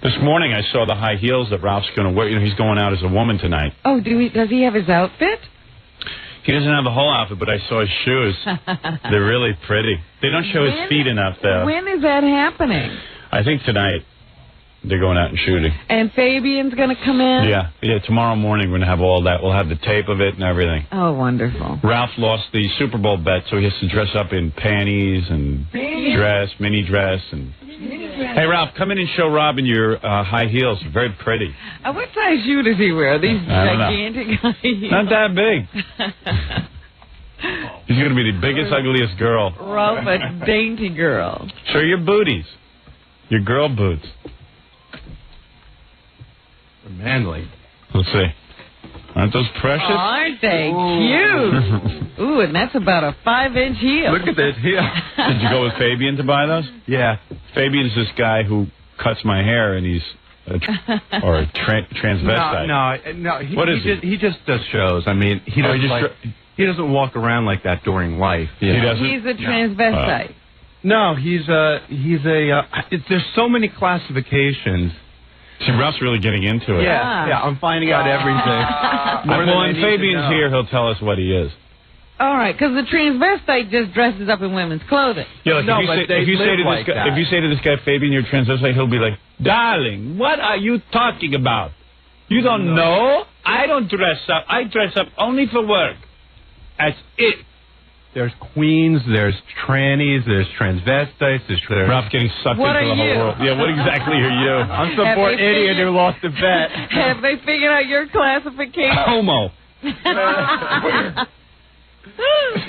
This morning I saw the high heels that Ralph's going to wear. You know, he's going out as a woman tonight. Oh, does he have his outfit? He doesn't have the whole outfit, but I saw his shoes. They're really pretty. They don't show his feet enough, though. When is that happening? I think tonight. They're going out and shooting. And Fabian's going to come in? Yeah, tomorrow morning we're going to have all that. We'll have the tape of it and everything. Oh, wonderful. Ralph lost the Super Bowl bet, so he has to dress up in panties and mini dress. And hey, Ralph, come in and show Robin your high heels. Very pretty. What size shoe does he wear? These gigantic high heels? Not that big. He's going to be the biggest, ugliest girl. Ralph, a dainty girl. Show your booties. Your girl boots. Manly. Let's see. Aren't those precious? Aren't they cute? Ooh, and that's about a 5-inch heel. Look at this heel. Did you go with Fabian to buy those? Yeah. Fabian's this guy who cuts my hair, and he's a transvestite. No. What is he? He just does shows. I mean, he doesn't walk around like that during life. He doesn't? He's a transvestite. No, there's so many classifications. See, Ralph's really getting into it. Yeah, I'm finding out everything. Well, when Fabian's here, he'll tell us what he is. All right, because the transvestite just dresses up in women's clothing. Yeah, like if you say to this guy, Fabian, you're transvestite, he'll be like, darling, what are you talking about? You don't know? I don't dress up. I dress up only for work. That's it. There's queens, there's trannies, there's transvestites, there's Ralph getting sucked into the whole world. Yeah, what exactly are you? I'm some poor idiot who lost a bet. Have they figured out your classification? Homo.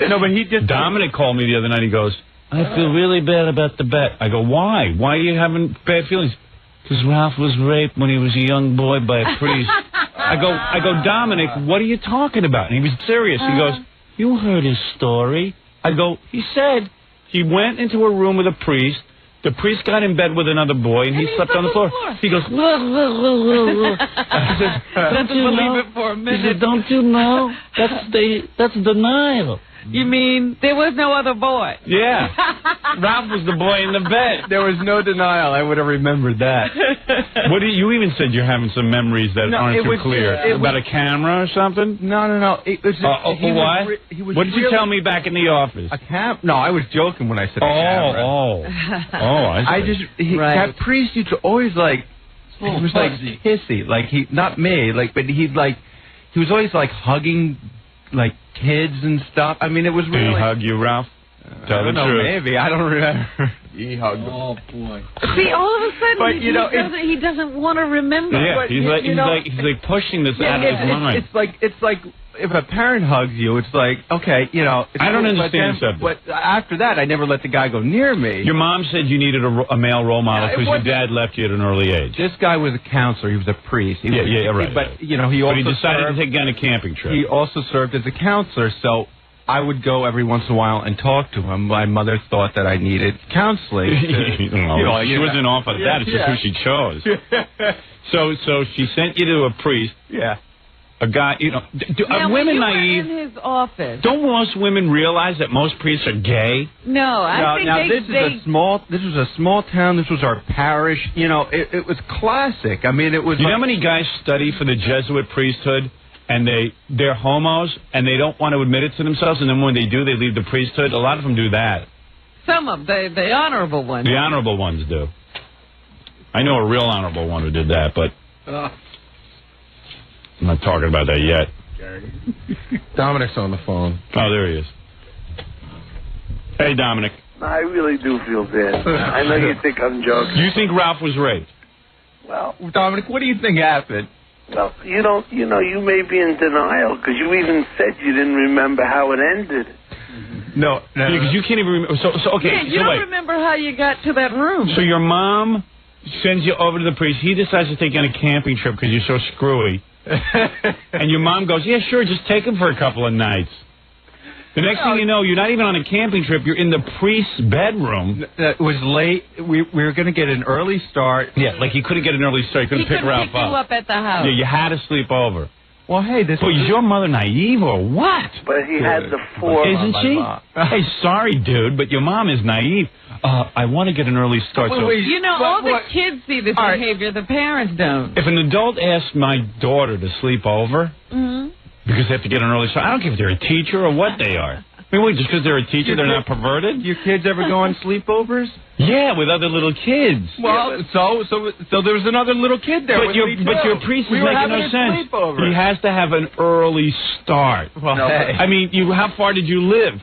No, but he just... Dominic called me the other night. He goes, I feel really bad about the bet. I go, why? Why are you having bad feelings? Because Ralph was raped when he was a young boy by a priest. I go, Dominic, what are you talking about? And he was serious. He goes, you heard his story. I go, he said he went into a room with a priest. The priest got in bed with another boy, and he slept on the floor. He goes, I said, don't you believe it for a minute. He said, don't you know? That's denial. You mean there was no other boy? Yeah. Ralph was the boy in the bed. There was no denial. I would have remembered that. What do you even said you're having some memories that aren't too clear? About a camera or something? No. It was what did you tell me back in the office? No, I was joking when I said a camera. I see. That priest used to always he was like hissy, not me, but he was always hugging kids and stuff. I mean, it was really... Did he hug you, Ralph? Tell the truth. Maybe. I don't remember. He hugged him. Oh, boy. See, all of a sudden, he doesn't want to remember. Yeah, he's pushing this out of his mind. It's like if a parent hugs you, it's like, okay, I don't understand something. But after that, I never let the guy go near me. Your mom said you needed a male role model because your dad left you at an early age. This guy was a counselor. He was a priest. Right. But, he also decided to take you on a camping trip. He also served as a counselor, so I would go every once in a while and talk to him. My mother thought that I needed counseling. She wasn't off on that. It's just who she chose. So she sent you to a priest. Yeah. A guy, are women naive? In his office. Don't most women realize that most priests are gay? No, I think this was a small town. This was our parish. It was classic. I mean, it was. You know how many guys study for the Jesuit priesthood, and they're homos, and they don't want to admit it to themselves, and then when they do, they leave the priesthood. A lot of them do that. Some of the honorable ones. The honorable ones do. I know a real honorable one who did that, but. I'm not talking about that yet. Dominic's on the phone. Oh, there he is. Hey, Dominic. I really do feel bad. I know you think I'm joking. You think Ralph was raped? Well, Dominic, what do you think happened? Well, you may be in denial because you even said you didn't remember how it ended. No, because you can't even remember. So okay. Yeah, you don't remember how you got to that room. So your mom sends you over to the priest. He decides to take you on a camping trip because you're so screwy. And your mom goes, yeah, sure, just take him for a couple of nights. The next thing you know, you're not even on a camping trip. You're in the priest's bedroom. It was late. We were going to get an early start. Yeah, you couldn't get an early start. You couldn't pick Ralph up. He couldn't pick you up at the house. Yeah, you had to sleep over. Well, hey, this Well, is your mother naive or what? But he had the 4. Isn't she? Hey, sorry, dude, but your mom is naive. I want to get an early start. So You know, all the kids see this behavior. The parents don't. if an adult asks my daughter to sleep over because they have to get an early start, I don't care if they're a teacher or what they are. I mean, wait, just because they're a teacher, they're not perverted? Your kids ever go on sleepovers? Yeah, with other little kids. Well, so there was another little kid there. But your priest is making no sense. He has to have an early start. Well, hey. I mean, how far did you live?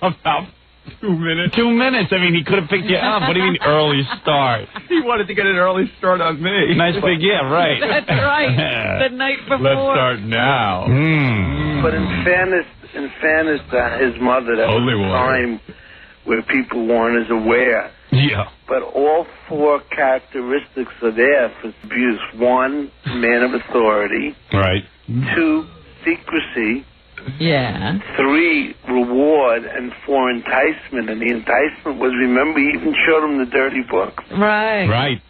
About 2 minutes. 2 minutes. I mean, he could have picked you up. What do you mean early start? He wanted to get an early start on me. Nice big, yeah, right. That's right. The night before. Let's start now. But in fairness to his mother, that Holy was a water. time where people weren't as aware. Yeah. But all 4 characteristics are there for abuse. 1, man of authority. Right. 2, secrecy. Yeah. 3, reward. And 4, enticement. And the enticement was, remember, he even showed him the dirty books. Right. Right.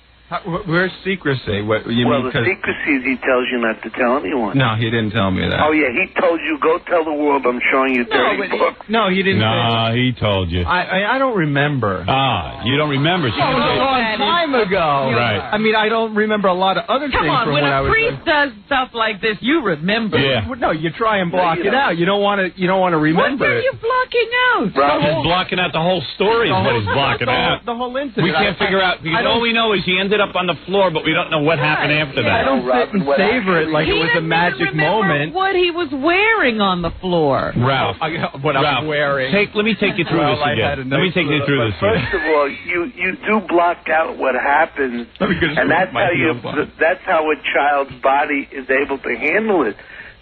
Where's secrecy? What you Well, mean? the secrecy is he tells you not to tell anyone. No, he didn't tell me that. Oh, yeah, he told you, go tell the world I'm showing you dirty books. No, he didn't. No, he told you. I don't remember. You don't remember. That was a long time ago. Right. I mean, I don't remember a lot of other Come things on, from when when I a was. priest does stuff like this, you remember. Yeah. No, you try and block you it don't. out. You don't want to. You don't want to What remember are it. you blocking out? He's blocking out the whole story is what he's blocking out. The whole incident. We can't figure out, because all we know is he ended up on the floor, but we don't know what happened after I that. don't sit and savor it like He it was a doesn't magic even remember moment. what he was wearing on the floor. Ralph, What I was wearing. let me take you through Well, this I had again. a Let me nice take you through this again. First of all, you do block out what happens, Let me get and that's my how heel button. that's how a child's body is able to handle it.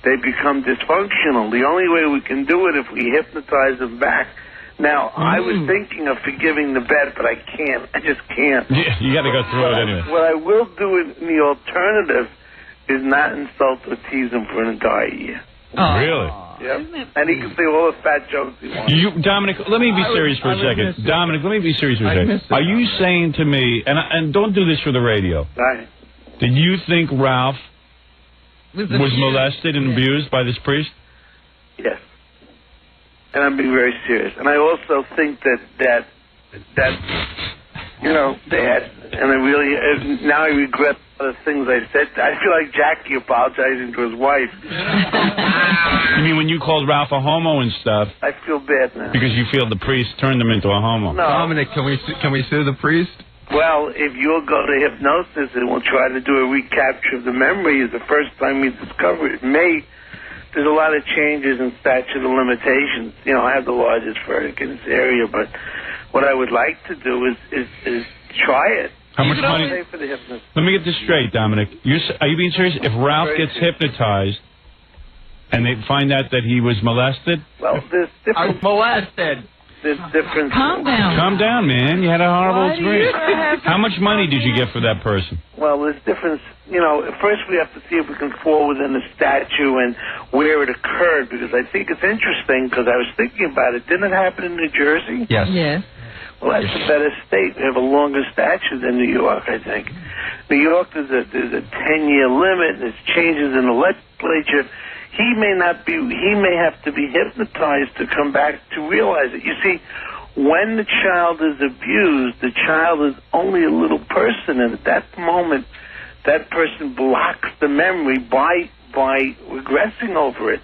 They become dysfunctional. The only way we can do it if we hypnotize them back. Now, I was thinking of forgiving the bet, but I can't. I just can't. Yeah, you got to go through it anyway. What I will do in the alternative is not insult or tease him for an entire year. Really? Yep. And he can say all the fat jokes he wants. Dominic, let me be serious for a second. Dominic, let me be serious for a second. Are you saying to me, and don't do this for the radio, Right. did you think Ralph was molested and abused by this priest? Yes. And I'm being very serious. And I also think that you know, Dad, and I really, now I regret the things I said. I feel like Jackie apologizing to his wife. You mean when you called Ralph a homo and stuff I feel bad now. because you feel the priest turned him into a homo? No. Dominic, can we sue the priest? Well, if you'll go to hypnosis and we'll try to do a recapture of the memory, is the first time we discover it. There's a lot of changes in statute of limitations. You know, I have the largest verdict in this area, but what I would like to do is try it. How much money? Pay for the hypnosis. Let me get this straight, Dominic. Are you being serious? If Ralph gets hypnotized and they find out that he was molested? Well, there's different. Molested. There's different. Calm down. Calm down, man. You had a horrible Why do you experience. have How much money did you get for that person? Well, there's difference. You know, first we have to see if we can fall within the statute and where it occurred, because I think it's interesting, because I was thinking about it. Didn't it happen in New Jersey? Yes. Yes. Well, that's a better state. We have a longer statute than New York, I think. New York, there's a 10-year limit. There's changes in the legislature. He may have to be hypnotized to come back to realize it. You see, when the child is abused, the child is only a little person, and at that moment, that person blocks the memory by regressing over it.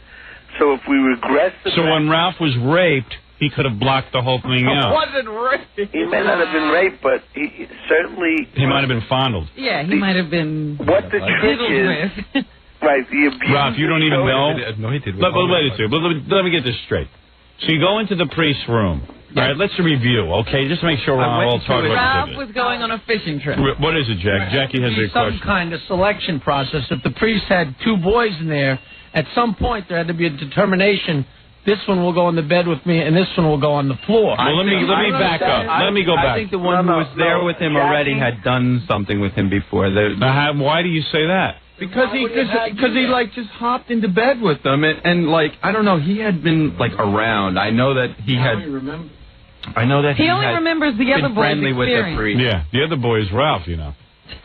So if we regress the So when Ralph was raped, he could have blocked the whole thing out. Wasn't raped. he may not have been raped, but he certainly... He might have been fondled. Yeah, he might have been What the trick fiddled is... with. Right, the abuse... Ralph, you don't even know? No, he did. Let me get this straight. So you go into the priest's room. All right, let's review, okay? Just to make sure we're all talking about Ralph was going on a fishing trip. What is it, Jack? Jackie has a some question. kind of selection process. If the priest had 2 boys in there, at some point there had to be a determination. This one will go in the bed with me, and this one will go on the floor. Well, let me back up. Let me go I back. think the one who was there with him already had done something with him before. Why do you say that? Because he like just hopped into bed with them and like I don't know, he had been like around. I know that he had. I know that He only had remembers the been other boy's friendly with the experience. priest. Yeah, the other boy is Ralph, you know.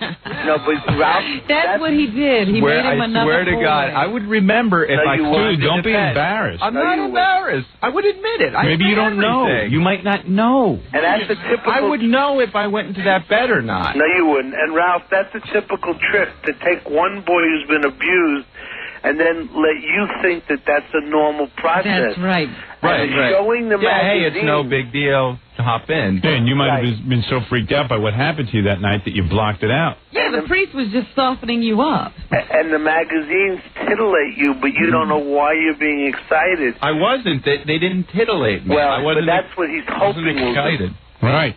No, but Ralph... That's what he did. He made him another I swear to boy. God, I would remember if I Dude, don't be embarrassed. I'm not embarrassed. I would admit it. Maybe you don't know. You might not know. And that's a typical... I would know if I went into that bed or not. No, you wouldn't. And Ralph, that's a typical trick, to take one boy who's been abused and then let you think that that's a normal process. That's right. Right. Showing the hey, magazine. it's no big deal to hop in. Yeah, and you might have been so freaked out by what happened to you that night that you blocked it out. Yeah, the priest was just softening you up. And the magazines titillate you, but you don't know why you're being excited. I wasn't. They didn't titillate me. Well, I wasn't, but that's what he's hoping will do. excited. Right.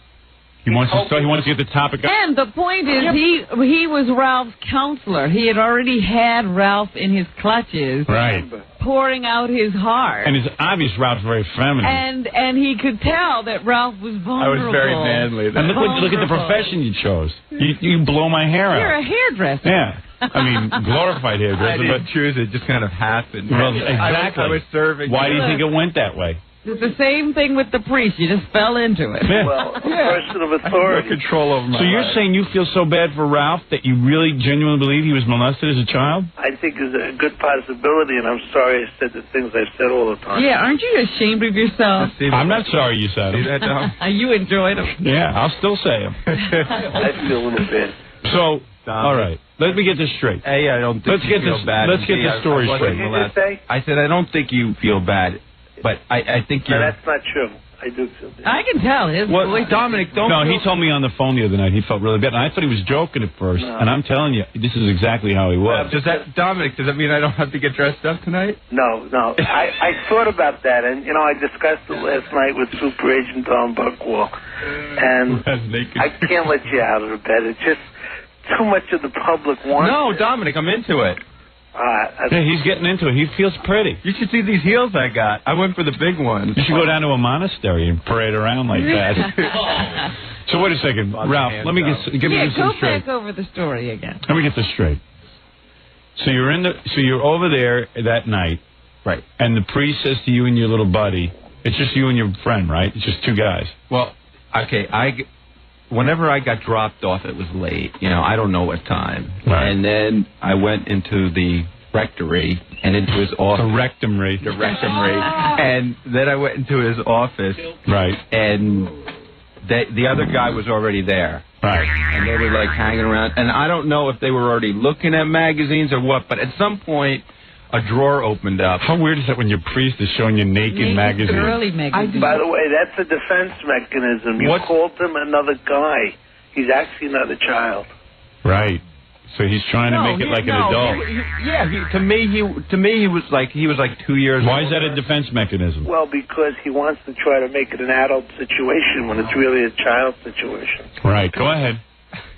He wants to get the topic up. And the point is, he was Ralph's counselor. He had already had Ralph in his clutches, Right. pouring out his heart. And it's obvious Ralph's very feminine. And he could tell that Ralph was I vulnerable. was very manly. And look at the profession you chose. You blow my hair You're out. a hairdresser. Yeah. I mean, glorified I hairdresser, didn't but choose it. Just kind of happened. well, exactly. I was serving. Why do you think it went that way? It's the same thing with the priest. You just fell into it. Yeah. Well, a person of No authority. control over my So you're life. saying you feel so bad for Ralph that you really genuinely believe he was molested as a child? I think is a good possibility, and I'm sorry I said the things I've said all the time. Yeah, aren't you ashamed of yourself? I'm not sorry you said See him. that, Dom? You enjoyed him. Yeah, I'll still say him. I feel a little bit. So, all right, let me get this straight. Hey, I don't think Let's you get feel this- bad. let's get the story I straight. What did wasn't you just say? I said I don't think you feel bad, but I think No, you're... that's not true. I do feel bad. I can tell his Well, voice. Dominic, don't... No, he feel- told me on the phone the other night he felt really bad, and I thought he was joking at first. No. And I'm telling you, this is exactly how he was. Does that, Dominic, does that mean I don't have to get dressed up tonight? No. I thought about that, and, I discussed it last night with Super Agent Don Buckwall, and I can't let you out of the bed. It's just too much of the public wants No, it. Dominic, I'm into it. Yeah, he's getting into it. He feels pretty. You should see these heels I got. I went for the big ones. You should go down to a monastery and parade around like that. So wait a second, Ralph. Let me give me this go straight. back over the story again. Let me get this straight. So you're over there that night, Right. and the priest says to you and your little buddy, it's just you and your friend, right? It's just two guys. Well, okay, whenever I got dropped off, it was late. I don't know what time. Right. And then I went into the rectory and into his office. The rectumry. The rectory. And then I went into his office. Right. And the other guy was already there. Right. And they were, like, hanging around. And I don't know if they were already looking at magazines or what, but at some point, a drawer opened up. How weird is that when your priest is showing you naked magazines? Girly magazine. By the way, that's a defense mechanism. You called him another guy. He's actually not a child. Right. So he's trying to make it like an adult. To me he was like 2 years Why is old. that a defense mechanism? Well, because he wants to try to make it an adult situation when it's really a child situation. Right. Go ahead.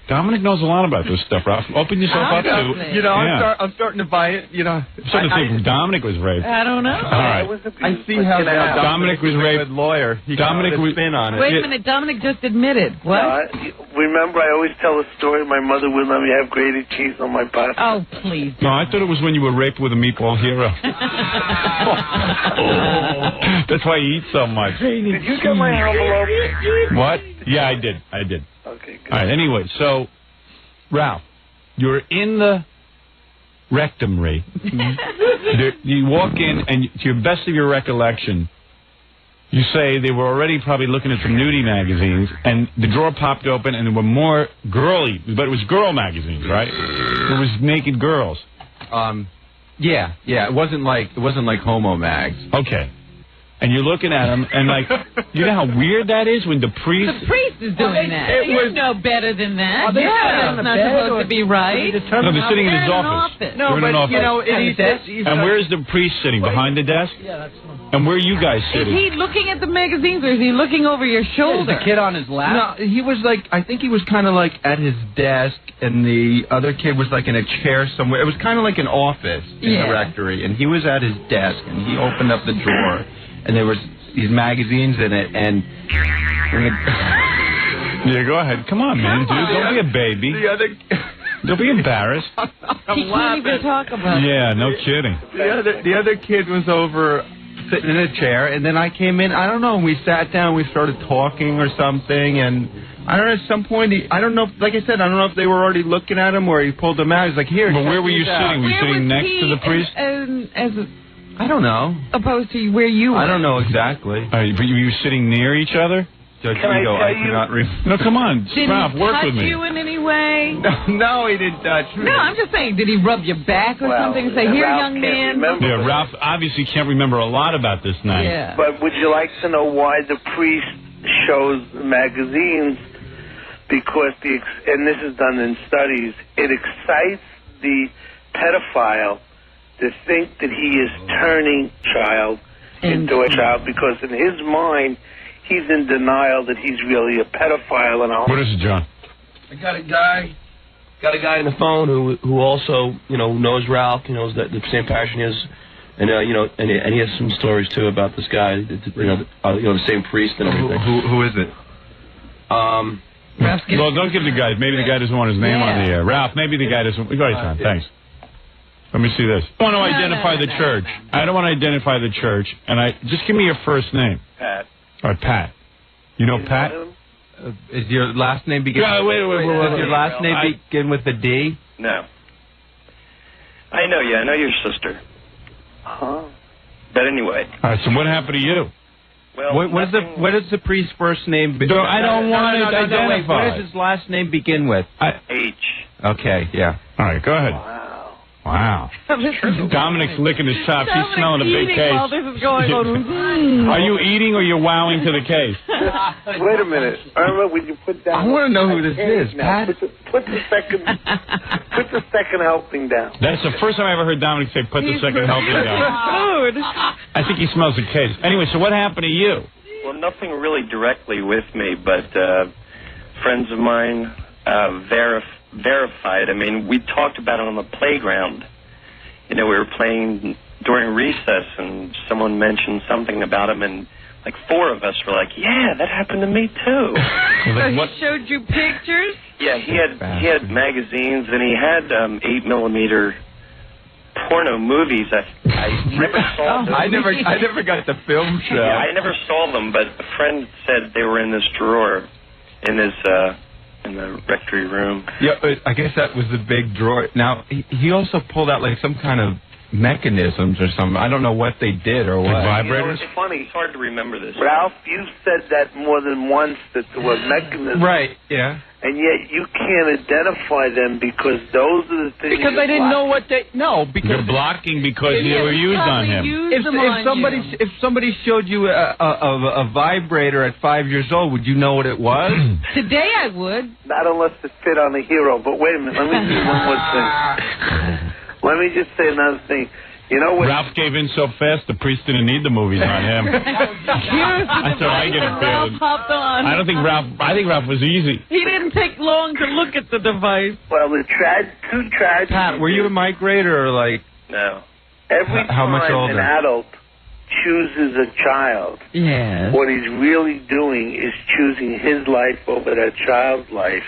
Dominic knows a lot about this stuff, Ralph. Open yourself up to... Obviously. I'm starting to buy it. I'm starting to think Dominic was raped. I don't know. All right. I see how Dominic was raped. Lawyer. He Dominic got was... a spin on it. Wait a minute, Dominic just admitted. What? Remember, I always tell a story. My mother wouldn't let me have grated cheese on my pasta. Oh, please. No, I thought it was when you were raped with a meatball hero. That's why you eat so much. Did you get my envelope? What? Yeah, I did. Okay, good. All right, anyway, so, Ralph, you're in the rectumry. You walk in, and to your best of your recollection, you say they were already probably looking at some nudie magazines, and the drawer popped open, and there were more girly, but it was girl magazines, right? It was naked girls. Yeah. It wasn't like homo mags. Okay. And you're looking at them, and like, you know how weird that is when the priest... The priest is doing that. You know better than that. they That's not supposed to be right. No, they're sitting in his office. No, They're in an but office. And where's the priest sitting? Behind the desk? Yeah, that's And where are you guys Is sitting? he looking at the magazines, or is he looking over your shoulder? the kid on his lap. No, he was like, I think he was kind of like at his desk, and the other kid was like in a chair somewhere. It was kind of like an office in the rectory, and he was at his desk, and he opened up the drawer, and there was these magazines in it, and Yeah, go ahead. Come on, man, dude. Don't be a baby. the other. Don't be embarrassed. He can't even talk about it. Yeah, no kidding. The other kid was over sitting in a chair, and then I came in. I don't know. We sat down. We started talking or something, and I don't know, at some point, I don't know, like I said, I don't know if they were already looking at him or he pulled them out. He's like, here. But where were you sitting? Were you sitting next to the priest? I don't know. Opposed to where you were. I don't know exactly. But you were sitting near each other? Judge Can Rigo, I I tell cannot remember. No, come on. Did Ralph, he work touch with me. you in any way? No, he didn't touch me. No, I'm just saying, did he rub your back or something and say, here, Ralph young can't man? remember. Yeah, Ralph obviously can't remember a lot about this night. Yeah. But would you like to know why the priest shows magazines? Because and this is done in studies, it excites the pedophile to think that he is turning child into a child, because in his mind, he's in denial that he's really a pedophile. And What is it, John? I got a guy on the phone who also, knows Ralph, knows that the same passion is, and and he has some stories too about this guy, the same priest and everything. Who is it? Well, don't give the guy. Maybe the guy doesn't want his name on the air. Ralph, maybe the guy doesn't. Go ahead, John. Thanks. Let me see this. I don't want to identify the church. I don't want to identify the church. And just give me your first name. Pat. All right, Pat. You know Pat? Is your last name begin? Wait. Does your last name begin with a D? No. I know you. I know your sister. Huh? But anyway. All right, so what happened to you? Well, What is the priest's first name? I don't want to identify. Wait, what does his last name begin with? H. Okay, yeah. All right, go ahead. Wow. Dominic's licking his chops. He's smelling a big case. While this is going on. Are you eating or you're wowing to the case? Wait a minute, Irma. Would you put down? I want to know who this is, Now, Pat. put the second helping down. That's the first time I ever heard Dominic say, "Put the second helping down." Food. I think he smells a case. Anyway, so what happened to you? Well, nothing really directly with me, but friends of mine verified. I mean, we talked about it on the playground. We were playing during recess, and someone mentioned something about him, and like 4 of us were like, "Yeah, that happened to me too." So he showed you pictures? Yeah, he had magazines, and he had 8mm porno movies. I never saw them. I never got the film show. Yeah, I never saw them, but a friend said they were in this drawer in his in the rectory room. Yeah, I guess that was the big drawer. Now, he also pulled out like some kind of mechanisms or something. I don't know what they did or what. Vibrators? It's funny. It's hard to remember this. Ralph, you said that more than once, that there were mechanisms. Right, yeah. And yet you can't identify them because those are the things. Because I didn't know what they. No, because You're blocking because they were used on him. If somebody showed you a vibrator at 5 years old, would you know what it was? Today I would. Not unless it fit on a hero. But wait a minute. Let me do one more thing. Let me just say another thing. You know what? Ralph gave in so fast, the priest didn't need the movies on him. That's how I get a feeling. I think Ralph was easy. He didn't take long to look at the device. Well, the two tragedies. Pat, were you a migrator or like? No. Every How much time older? an adult chooses a child, Yes. what he's really doing is choosing his life over that child's life.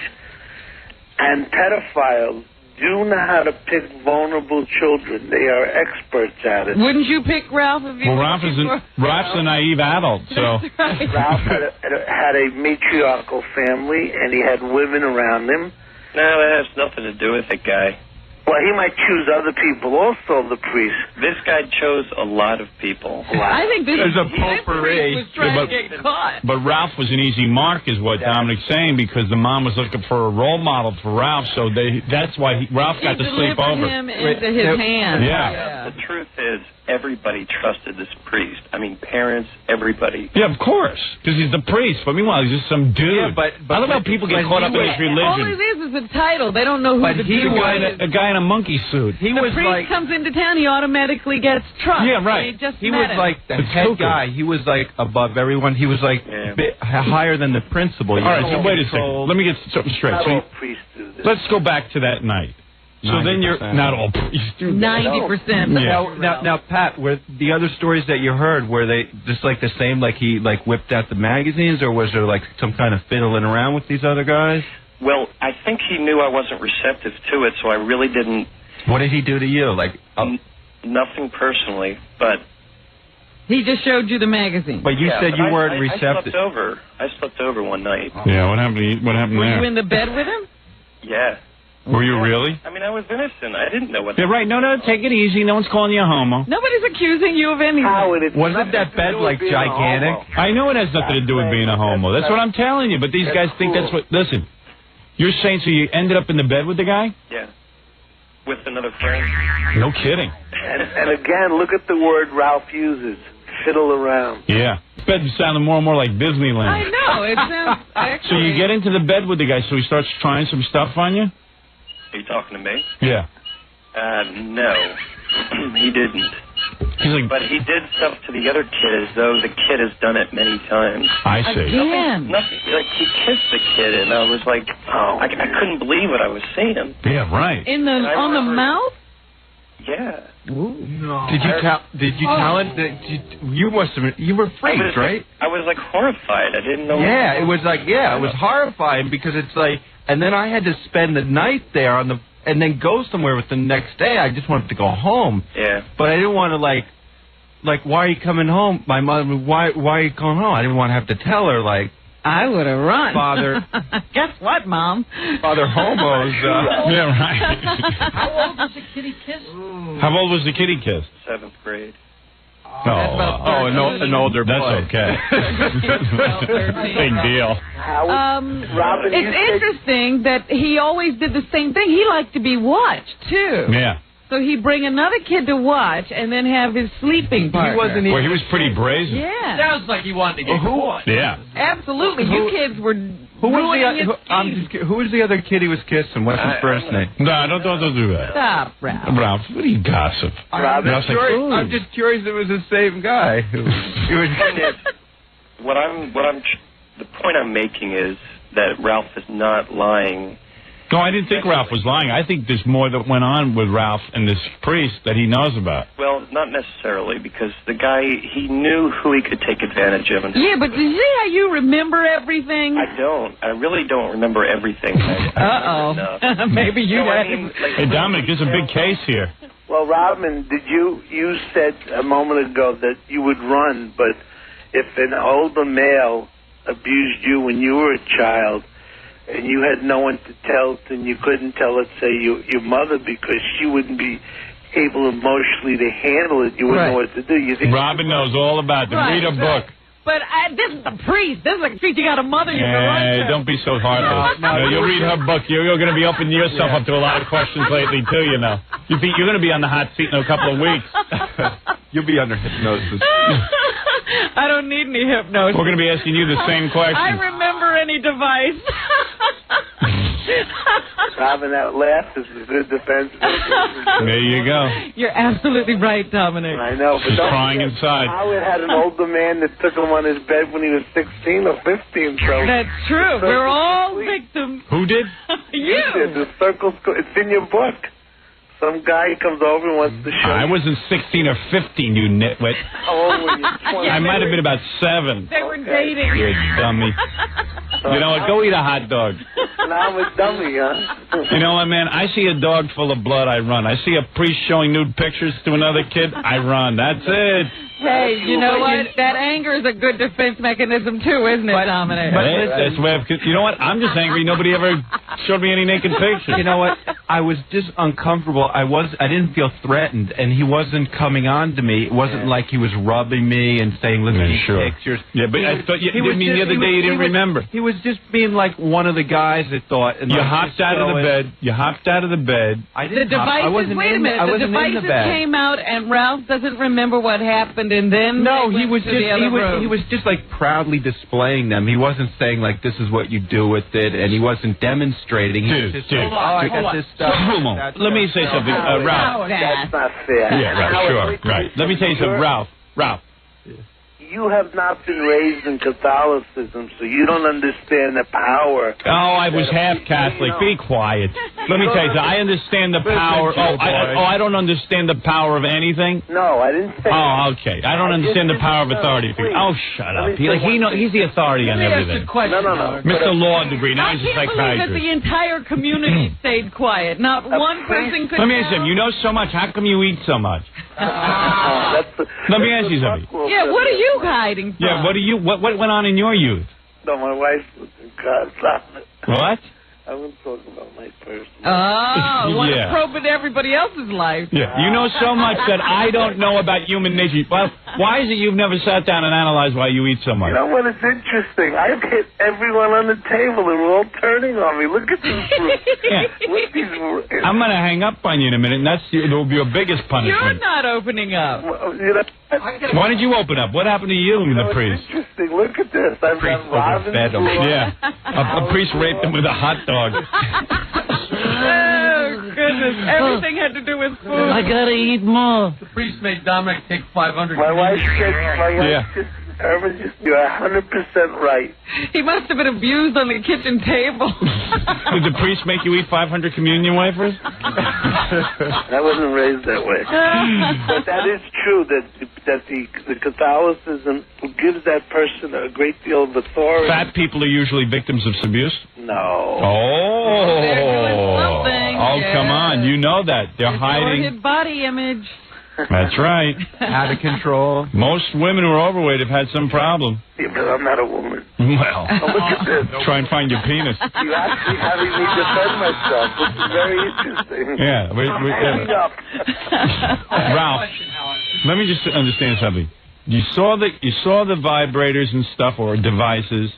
And pedophiles do know how to pick vulnerable children. They are experts at it. Wouldn't you pick Ralph if you Well, Ralph's a naive adult, so. Ralph had a matriarchal family, and he had women around him. No, that has nothing to do with it, guy. Well, he might choose other people also, the priest. This guy chose a lot of people. I think this There's a this potpourri. priest was trying to get caught. But Ralph was an easy mark, is what Dominic's saying, because the mom was looking for a role model for Ralph, so that's why Ralph got to sleep over. him into his hands. Yeah. The truth is, everybody trusted this priest. I mean, parents, everybody. Yeah, of course, because he's the priest. But meanwhile, he's just some dude. Yeah, but I love how people get caught up in his All religion. it is a title. They don't know who But the he dude was- is. A guy in a monkey suit. He The was priest like. comes into town, he automatically gets trust. Yeah, right. He just He met was him. like the It's head cuckoo. guy. He was like above everyone. He was like higher than the principal. All right, so wait a second. Let me get something straight. Not So all priests do this. let's go back to that night. So then you're 90%. not all priests do that. 90%. Yeah. Now, Pat, were the other stories that you heard, were they just like the same, like he like whipped out the magazines, or was there like some kind of fiddling around with these other guys? Well, I think he knew I wasn't receptive to it, so I really didn't. What did he do to you? Like, Nothing personally, but He just showed you the magazine. But you said you weren't receptive. I slept over one night. Yeah, what happened? What happened Were there? you in the bed with him? Yeah. Were you really? I mean, I was innocent. I didn't know what. Yeah, right. No, take it easy. No one's calling you a homo. Nobody's accusing you of anything. Wasn't that bed like gigantic? I know it has nothing to do with being a homo. That's what I'm telling you. But these guys think that's what. Listen, you're saying so you ended up in the bed with the guy? Yeah. With another friend. No kidding. And again, look at the word Ralph uses. Fiddle around. Yeah. This bed sounded more and more like Disneyland. I know. It sounds actually... So you get into the bed with the guy, so he starts trying some stuff on you? Are you talking to me? Yeah. No. He didn't. He's like, but he did stuff to the other kid as though the kid has done it many times. I see. Again. Nothing. Like, he kissed the kid, and I was like, I couldn't believe what I was seeing. Yeah, right. On the mouth? Yeah. Ooh. No. Did you tell it? You were freaked, right? I was like horrified. I didn't know. Yeah, it was like it was horrifying because it's like, and then I had to spend the night there and then go somewhere with the next day. I just wanted to go home. Yeah. But I didn't want to like why are you coming home? My mother, why are you going home? I didn't want to have to tell her like. I would have run. Father. Guess what, Mom? Father homos. Yeah, right. How old was the kitty kiss? How old was the kitty kiss? 7th grade. An older boy. That's okay. Big deal. Robin, it's interesting that he always did the same thing. He liked to be watched, too. Yeah. So he'd bring another kid to watch and then have his sleeping partner. He was pretty brazen. Yeah. Sounds like he wanted to get caught. Yeah. Absolutely. You kids were who was the other kid he was kissing? What's his first name? No, don't do that. Stop, Ralph. Ralph, what do you gossip? I'm just curious if it was the same guy. The point I'm making is that Ralph is not lying. No, I didn't think Ralph was lying. I think there's more that went on with Ralph and this priest that he knows about. Well, not necessarily, because the guy, he knew who he could take advantage of. Yeah, but do you see how you remember everything? I don't. I really don't remember everything. Uh-oh. Maybe you Hey, Dominic, there's a big case here. Well, Robin, you said a moment ago that you would run, but if an older male abused you when you were a child, and you had no one to tell, and you couldn't tell, let's say, your mother, because she wouldn't be able emotionally to handle it, you wouldn't know what to do. You think Robin knows all about it. Read a book. But this is a priest. This is a priest. You got a mother you can run to. Don't be so heartless. No, you'll read her book. You're going to be opening yourself up to a lot of questions lately, too, you know. You think you're going to be on the hot seat in a couple of weeks. You'll be under hypnosis. I don't need any hypnosis. We're going to be asking you the same question. I remember any device. Robin, that laugh is a good defense. There you go. You're absolutely right, Dominic. I know, but she's crying inside. Howard had an older man that took him on his bed when he was 16 or 15. So that's true. We're all victims. Who did? You. The circle's. It's in your book. Some guy comes over and wants to show. I wasn't 16 or 15, you nitwit. How old were you? I might have been about 7. They were dating. You dummy. You know what? Go eat a hot dog. And I'm a dummy, huh? You know what, man? I see a dog full of blood, I run. I see a priest showing nude pictures to another kid, I run. That's it. Hey, you know what? That anger is a good defense mechanism, too, isn't it, Dominic? That's where you know what? I'm just angry. Nobody ever showed me any naked pictures. You know what? I was just uncomfortable. I didn't feel threatened, and he wasn't coming on to me. It wasn't like he was rubbing me and saying, "Look at these pictures." Yeah, but I thought you didn't mean the other day you didn't remember. He was just being like one of the guys that thought. And you hopped out of the bed. You hopped out of the bed. I didn't. The devices. I wasn't wait a minute. I wasn't the devices in the bed. came out, and Ralph doesn't remember what happened, and then no, he was just room. he was just like proudly displaying them. He wasn't saying like this is what you do with it, and he wasn't demonstrating. He was just like, I got this stuff. Let me say something, Ralph. That's not fair. Yeah, right, sure, right. Let me tell you something, Ralph. You have not been raised in Catholicism, so you don't understand the power. Oh, I was half Catholic. Be quiet. Let me tell you something. I understand the power. I don't understand the power of anything. No, I didn't say. Oh, okay. I don't understand the power of authority. Oh, shut up. He's the authority on everything. No. Mr. Law degree. Now he's a I can't believe that the entire community stayed quiet. Not one person could. Let me ask you, you know so much. How come you eat so much? Let me ask you something. Yeah, what are you hiding from? Yeah, what went on in your youth? No, my wife was in God, stop it. What? I wouldn't talk about my personal. Oh, Yeah. probing everybody else's life. Yeah, you know so much that I don't know about human nature. Well, why is it you've never sat down and analyzed why you eat so much? You know what? It's interesting. I've hit everyone on the table, and we're all turning on me. Look at this group. Yeah. I'm going to hang up on you in a minute, and it'll be your biggest punishment. You're not opening up. Well, you know, Why did you open up? What happened to you and the priest? It's interesting. Look at this. I've got Robin. Yeah, a priest raped him with a hot dog. Oh, goodness. Everything had to do with food. I gotta eat more. The priest made Dominic take 500. My wife said, Irvin, you're 100% right. He must have been abused on the kitchen table. Did the priest make you eat 500 communion wafers? I wasn't raised that way. But that is true, that the Catholicism gives that person a great deal of authority. Fat people are usually victims of abuse? No. Oh. They're doing something. Oh, come on. You know that. They're hiding. His body image. That's right. Out of control. Most women who are overweight have had some problem. Yeah, but I'm not a woman. Well, oh, look at this. Try and find your penis. You actually having me defend myself, which is very interesting. Yeah. Ralph, let me just understand something. You saw the vibrators and stuff, or devices.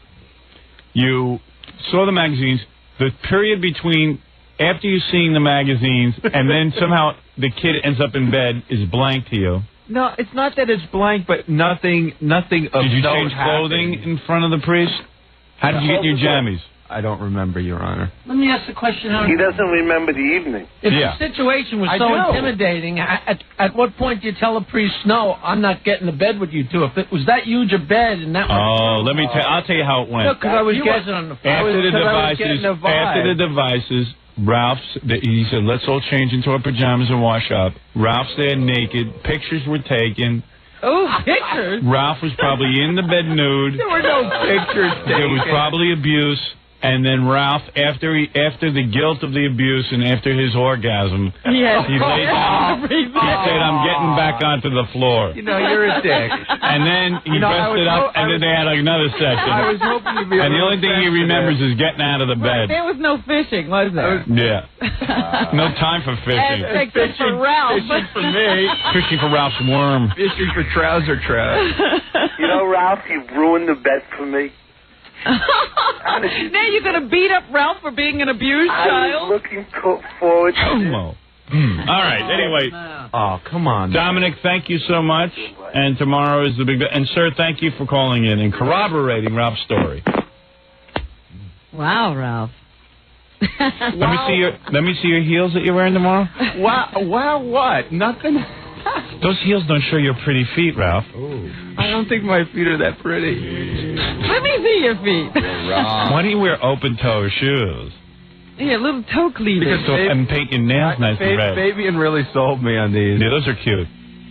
You saw the magazines. The period between after you seeing the magazines and then somehow the kid ends up in bed is blank to you. No, it's not that it's blank, but nothing of Did you change clothing in front of the priest? How did you get in your jammies? I don't remember, Your Honor. Let me ask the question. He doesn't remember the evening. If the situation was so intimidating, at what point do you tell a priest, no, I'm not getting to bed with you two? If it was that huge a bed and that I'll tell you how it went. No, because I was guessing on the phone. After the devices, he said, let's all change into our pajamas and wash up. Ralph's there naked. Pictures were taken. Oh, pictures? Ralph was probably in the bed nude. There were no pictures taken. There was probably abuse. And then Ralph, after the guilt of the abuse and after his orgasm, he laid down. He said, I'm getting back onto the floor. You know, you're a dick. And then he dressed it up, and then they had another session. I was hoping you'd be and the only thing he remembers is getting out of the bed. There was no fishing, was there? Yeah. No time for fishing. Except for Ralph. Fishing for me. Fishing for Ralph's worm. Fishing for trouser trout. You know, Ralph, you've ruined the bet for me. Now you're going to beat up Ralph for being an abused child? I was looking forward to this. All right, anyway. Oh, come on. Dominic, thank you so much. And tomorrow is the big... And, sir, thank you for calling in and corroborating Ralph's story. Wow, Ralph. Let me see your heels that you're wearing tomorrow. Wow, what? Nothing? Those heels don't show your pretty feet, Ralph. Ooh. I don't think my feet are that pretty. Let me see your feet. Why do you wear open-toe shoes? Yeah, little toe cleavage. And paint your nails nice and red. Fabian really sold me on these. Yeah, those are cute.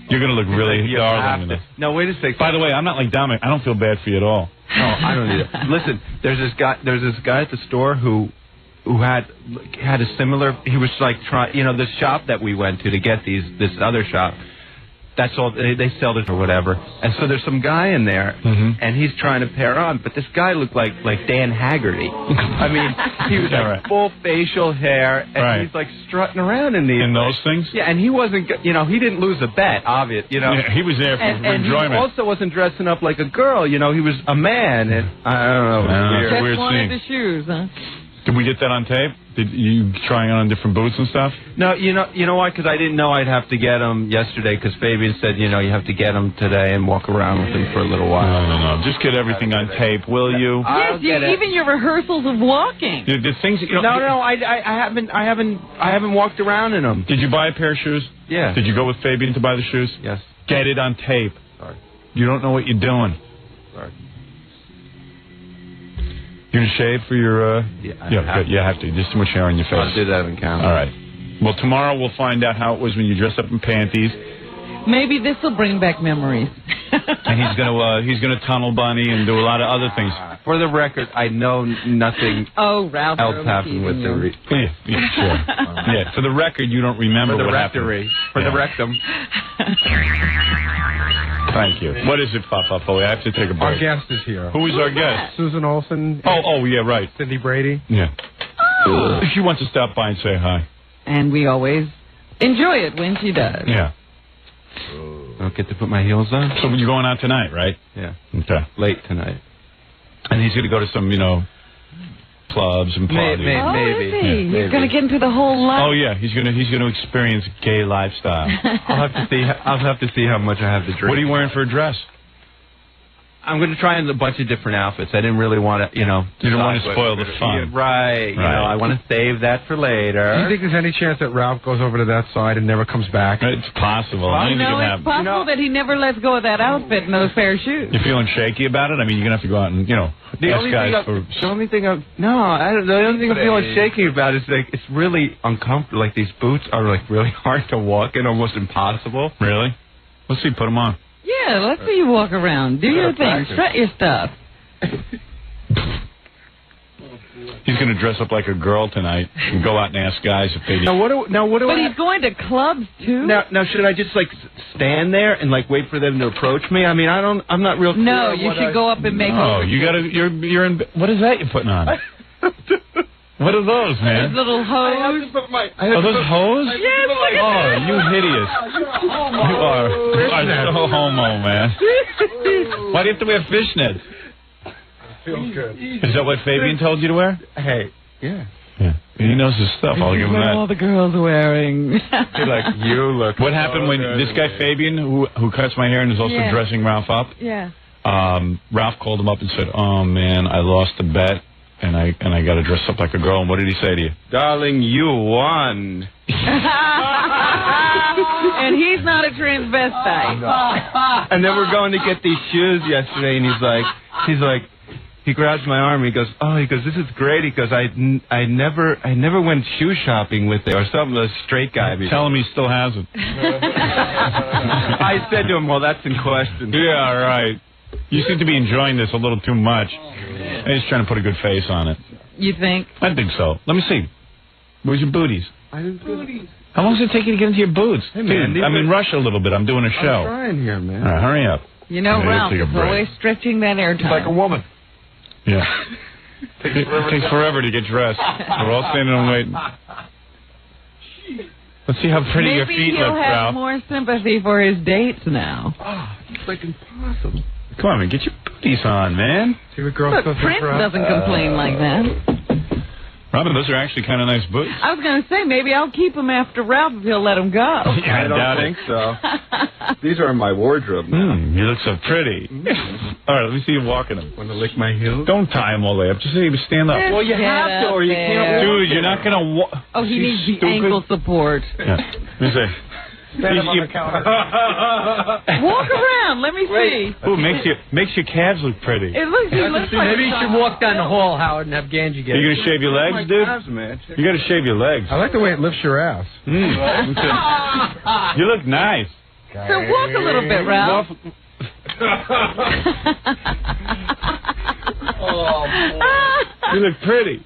You're going to look really darling in this. No, wait a second. By the way, I'm not like Dominic. I don't feel bad for you at all. No, I don't either. Listen, there's this guy at the store who had a similar. He was like trying, the shop that we went to get this other shop. That's all they sell this or whatever. And so there's some guy in there, and he's trying to pair on, but this guy looked like Dan Haggerty. I mean, he was like full facial hair, and he's like strutting around in these. In those things? Yeah, and he wasn't. He didn't lose a bet, obvious. Yeah, he was there for enjoyment. And he also wasn't dressing up like a girl. He was a man, and I don't know. Just wanted the shoes, huh? Did we get that on tape? Did you trying on different boots and stuff? No, you know why? Because I didn't know I'd have to get them yesterday. Because Fabian said, you have to get them today and walk around with them for a little while. No. Just get everything on tape, will you? Yes, even your rehearsals of walking. The things. No, I haven't walked around in them. Did you buy a pair of shoes? Yeah. Did you go with Fabian to buy the shoes? Yes. Get it on tape. Sorry. You don't know what you're doing. Sorry. You gonna shave for your? You have to. There's too much hair on your face. I'll do that in camera. All right. Well, tomorrow we'll find out how it was when you dressed up in panties, Maybe this will bring back memories. And he's gonna tunnel bunny and do a lot of other things. For the record, I know nothing Ralph else happened with the... Yeah, sure. Yeah, for the record, you don't remember what happened. For the rectum. Thank you. What is it, Papa? I have to take a break. Our guest is here. Who is our guest? Susan Olsen. Oh, yeah, right. Cindy Brady. Yeah. She wants to stop by and say hi. And we always enjoy it when she does. Yeah. Don't get to put my heels on. So you're going out tonight, right? Yeah. Okay. Late tonight. And he's going to go to some, clubs and parties. Maybe. Is he? Yeah, He's going to get into the whole life. Oh yeah, he's going to experience gay lifestyle. I'll have to see how much I have to drink. What are you wearing for a dress? I'm going to try in a bunch of different outfits. I didn't really want to, You don't want to spoil the fun. Right. I want to save that for later. Do you think there's any chance that Ralph goes over to that side and never comes back? It's possible. It's possible that he never lets go of that outfit and those pair of shoes. You're feeling shaky about it? I mean, you're going to have to go out and, ask guys for... The only thing I'm feeling shaky about is, it's really uncomfortable. Like, these boots are, really hard to walk in, almost impossible. Really? Let's see, put them on. Yeah, let's see you walk around. Do your thing. Strut your stuff. He's going to dress up like a girl tonight and go out and ask guys if they... But he's going to clubs, too? Now, should I just, stand there and, wait for them to approach me? I mean, I'm not real clear. No, you should go up and make... Oh, you're in... What is that you're putting on? What are those, man? Those little hose. Are those hose? Yes, look at that. You hideous. You are so homo, man. Why do you have to wear fishnets? Feels good. Is that what Fabian told you to wear? Hey, yeah. He knows his stuff. I'll give him that. All the girls are wearing. You look. What happened when this guy Fabian, who cuts my hair and is also dressing Ralph up? Yeah. Ralph called him up and said, "Oh man, I lost a bet. And I got to dress up like a girl." And what did he say to you? Darling, you won. And he's not a transvestite. No. And then we're going to get these shoes yesterday, and he's like, he grabs my arm, and he goes, this is great. He goes, I never went shoe shopping with it, or something. The straight guy. Tell him he still has it. I said to him, well, that's in question. Yeah, right. You seem to be enjoying this a little too much. He's trying to put a good face on it. You think? I think so. Let me see. Where's your booties? Booties. How long does it take you to get into your boots? Hey, man, dude, I'm in rush a little bit. I'm doing a show. I'm trying here, man. All right, hurry up. Ralph is always stretching that airtime. It's like a woman. Yeah. It takes forever to get dressed. We're all standing and waiting. Let's see how pretty your feet look, Ralph. Maybe he'll have Ralph. more sympathy for his dates now. It's impossible. Come on, man. Get your booties on, man. See what girls Look, Prince doesn't complain like that. Robin, those are actually kind of nice boots. I was going to say, maybe I'll keep him after Ralph if he'll let him go. Yeah, I don't think so. These are in my wardrobe now. You look so pretty. All right, let me see you walking them. Want to lick my heels? Don't tie them all the way up. Just say stand up. Well, you have to, or you can't. Dude, you're not going to walk. Oh, he needs the ankle support. Yeah. Let me see. Stand him on the counter. Walk around. Let me see. Ooh, makes your calves look pretty. It looks like Maybe you should walk down the hall, Howard, and have Ganji get it. You going to shave your legs, dude? You got to shave your legs. I like the way it lifts your ass. You look nice. So walk a little bit, Ralph. You look pretty.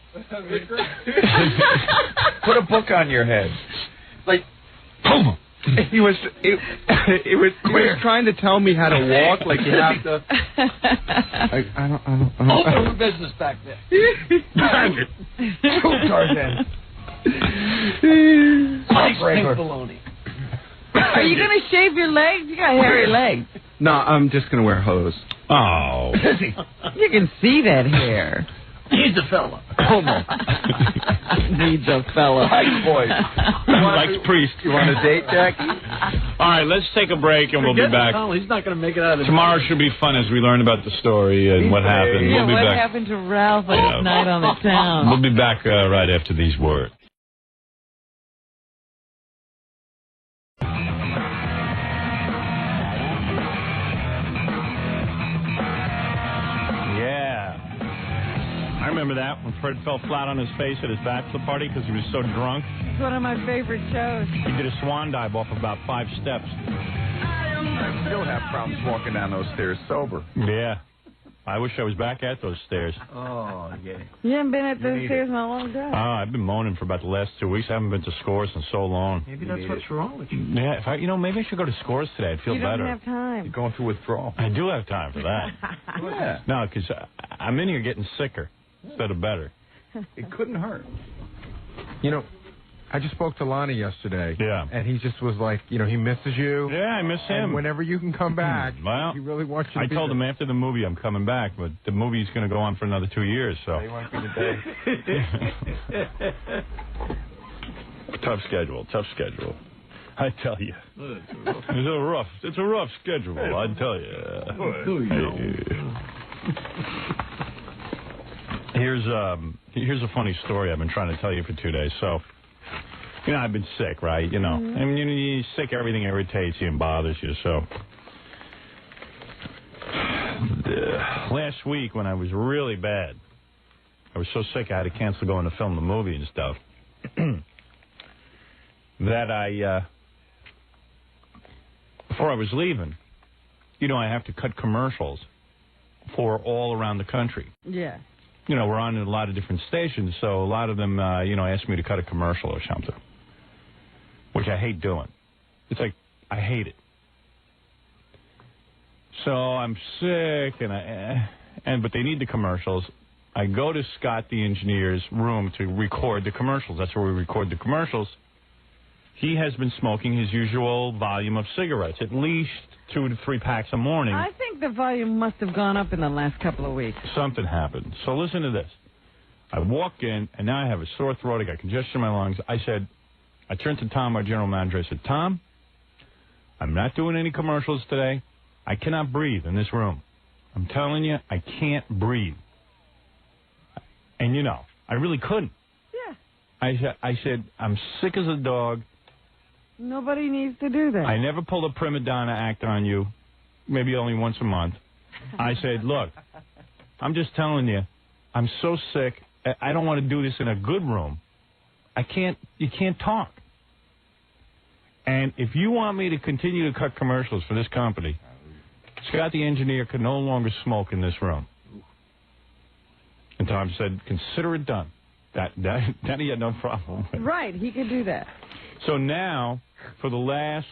Put a book on your head. He was trying to tell me how to walk, like you have to. I don't. Open for business back there. Tarzan. Pink baloney. Are you going to shave your legs? You got hairy legs. No, I'm just gonna wear hose. Oh. You can see that hair. He's a fella. Homo. Needs a fella. Likes boys. Likes priest. You want a date, Jackie? All right, let's take a break and we'll be back. He's not going to make it out of Tomorrow should be fun as we learn about the story and what happened. Yeah, We'll be what back. happened to Ralph last night on the town? We'll be back right after these words. Yeah. I remember Remember that when Fred fell flat on his face at his bachelor party because he was so drunk? It's one of my favorite shows. He did a swan dive off about 5 steps. I still have problems walking down those stairs sober. Yeah. I wish I was back at those stairs. Oh, yeah. You haven't been at those stairs in a long time. I've been moaning for about the last 2 weeks. I haven't been to Scores in so long. Maybe that's what's wrong with you. Yeah, if maybe I should go to Scores today. I'd feel better. You don't have time. You're going through withdrawal. I do have time for that. Yeah. No, because I'm in here getting sicker instead of better. It couldn't hurt. You know, I just spoke to Lange yesterday. Yeah. And he just was like, he misses you. Yeah, I miss him. And whenever you can come back, well, he really wants you to I told him after the movie I'm coming back, but the movie's going to go on for another 2 years, so. They won't be today. Tough schedule. I tell you. It's a rough schedule, I tell you. Here's a funny story I've been trying to tell you for 2 days. So, I've been sick, right? I mean, you're sick, everything irritates you and bothers you. So, last week when I was really bad, I was so sick I had to cancel going to film the movie and stuff. That before I was leaving, I have to cut commercials for all around the country. Yeah. We're on a lot of different stations, so a lot of them, ask me to cut a commercial or something, which I hate doing. It's like, I hate it. So I'm sick, but they need the commercials. I go to Scott, the engineer's room to record the commercials. That's where we record the commercials. He has been smoking his usual volume of cigarettes, at least 2 to 3 packs a morning. I think the volume must have gone up in the last couple of weeks. Something happened. So listen to this. I walk in, and now I have a sore throat. I got congestion in my lungs. I turned to Tom, our general manager. I said, Tom, I'm not doing any commercials today. I cannot breathe in this room. I'm telling you, I can't breathe. And, I really couldn't. Yeah. I said, I'm sick as a dog. Nobody needs to do that. I never pulled a prima donna act on you, maybe only once a month. I said, look, I'm just telling you, I'm so sick, I don't want to do this in a good room. You can't talk. And if you want me to continue to cut commercials for this company, Scott the engineer can no longer smoke in this room. And Tom said, consider it done. That he had no problem with. Right, he could do that. So now, for the last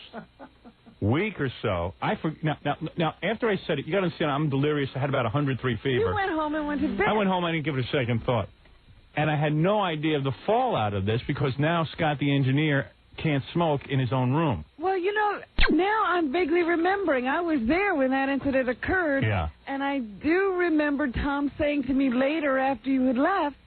week or so, now after I said it, you got to understand, I'm delirious. I had about 103 fever. You went home and went to bed. I went home. I didn't give it a second thought, and I had no idea of the fallout of this because now Scott the engineer can't smoke in his own room. Well, now I'm vaguely remembering. I was there when that incident occurred. Yeah. And I do remember Tom saying to me later after you had left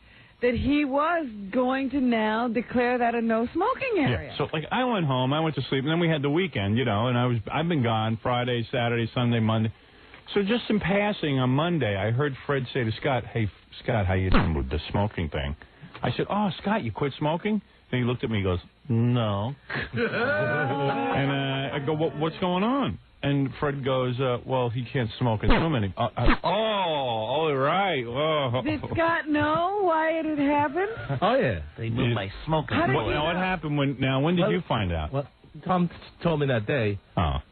that he was going to now declare that a no-smoking area. Yeah. So, I went home, I went to sleep, and then we had the weekend, and I've been gone Friday, Saturday, Sunday, Monday. So just in passing on Monday, I heard Fred say to Scott, hey, Scott, how you doing with the smoking thing? I said, oh, Scott, you quit smoking? And he looked at me and goes, no. And I go, what's going on? And Fred goes, well, he can't smoke in the room anymore. All right. Oh. Did Scott know why it had happened? Oh, yeah. They moved my smoking. Now, what happened when did you find out? Well, Tom told me that day. Oh.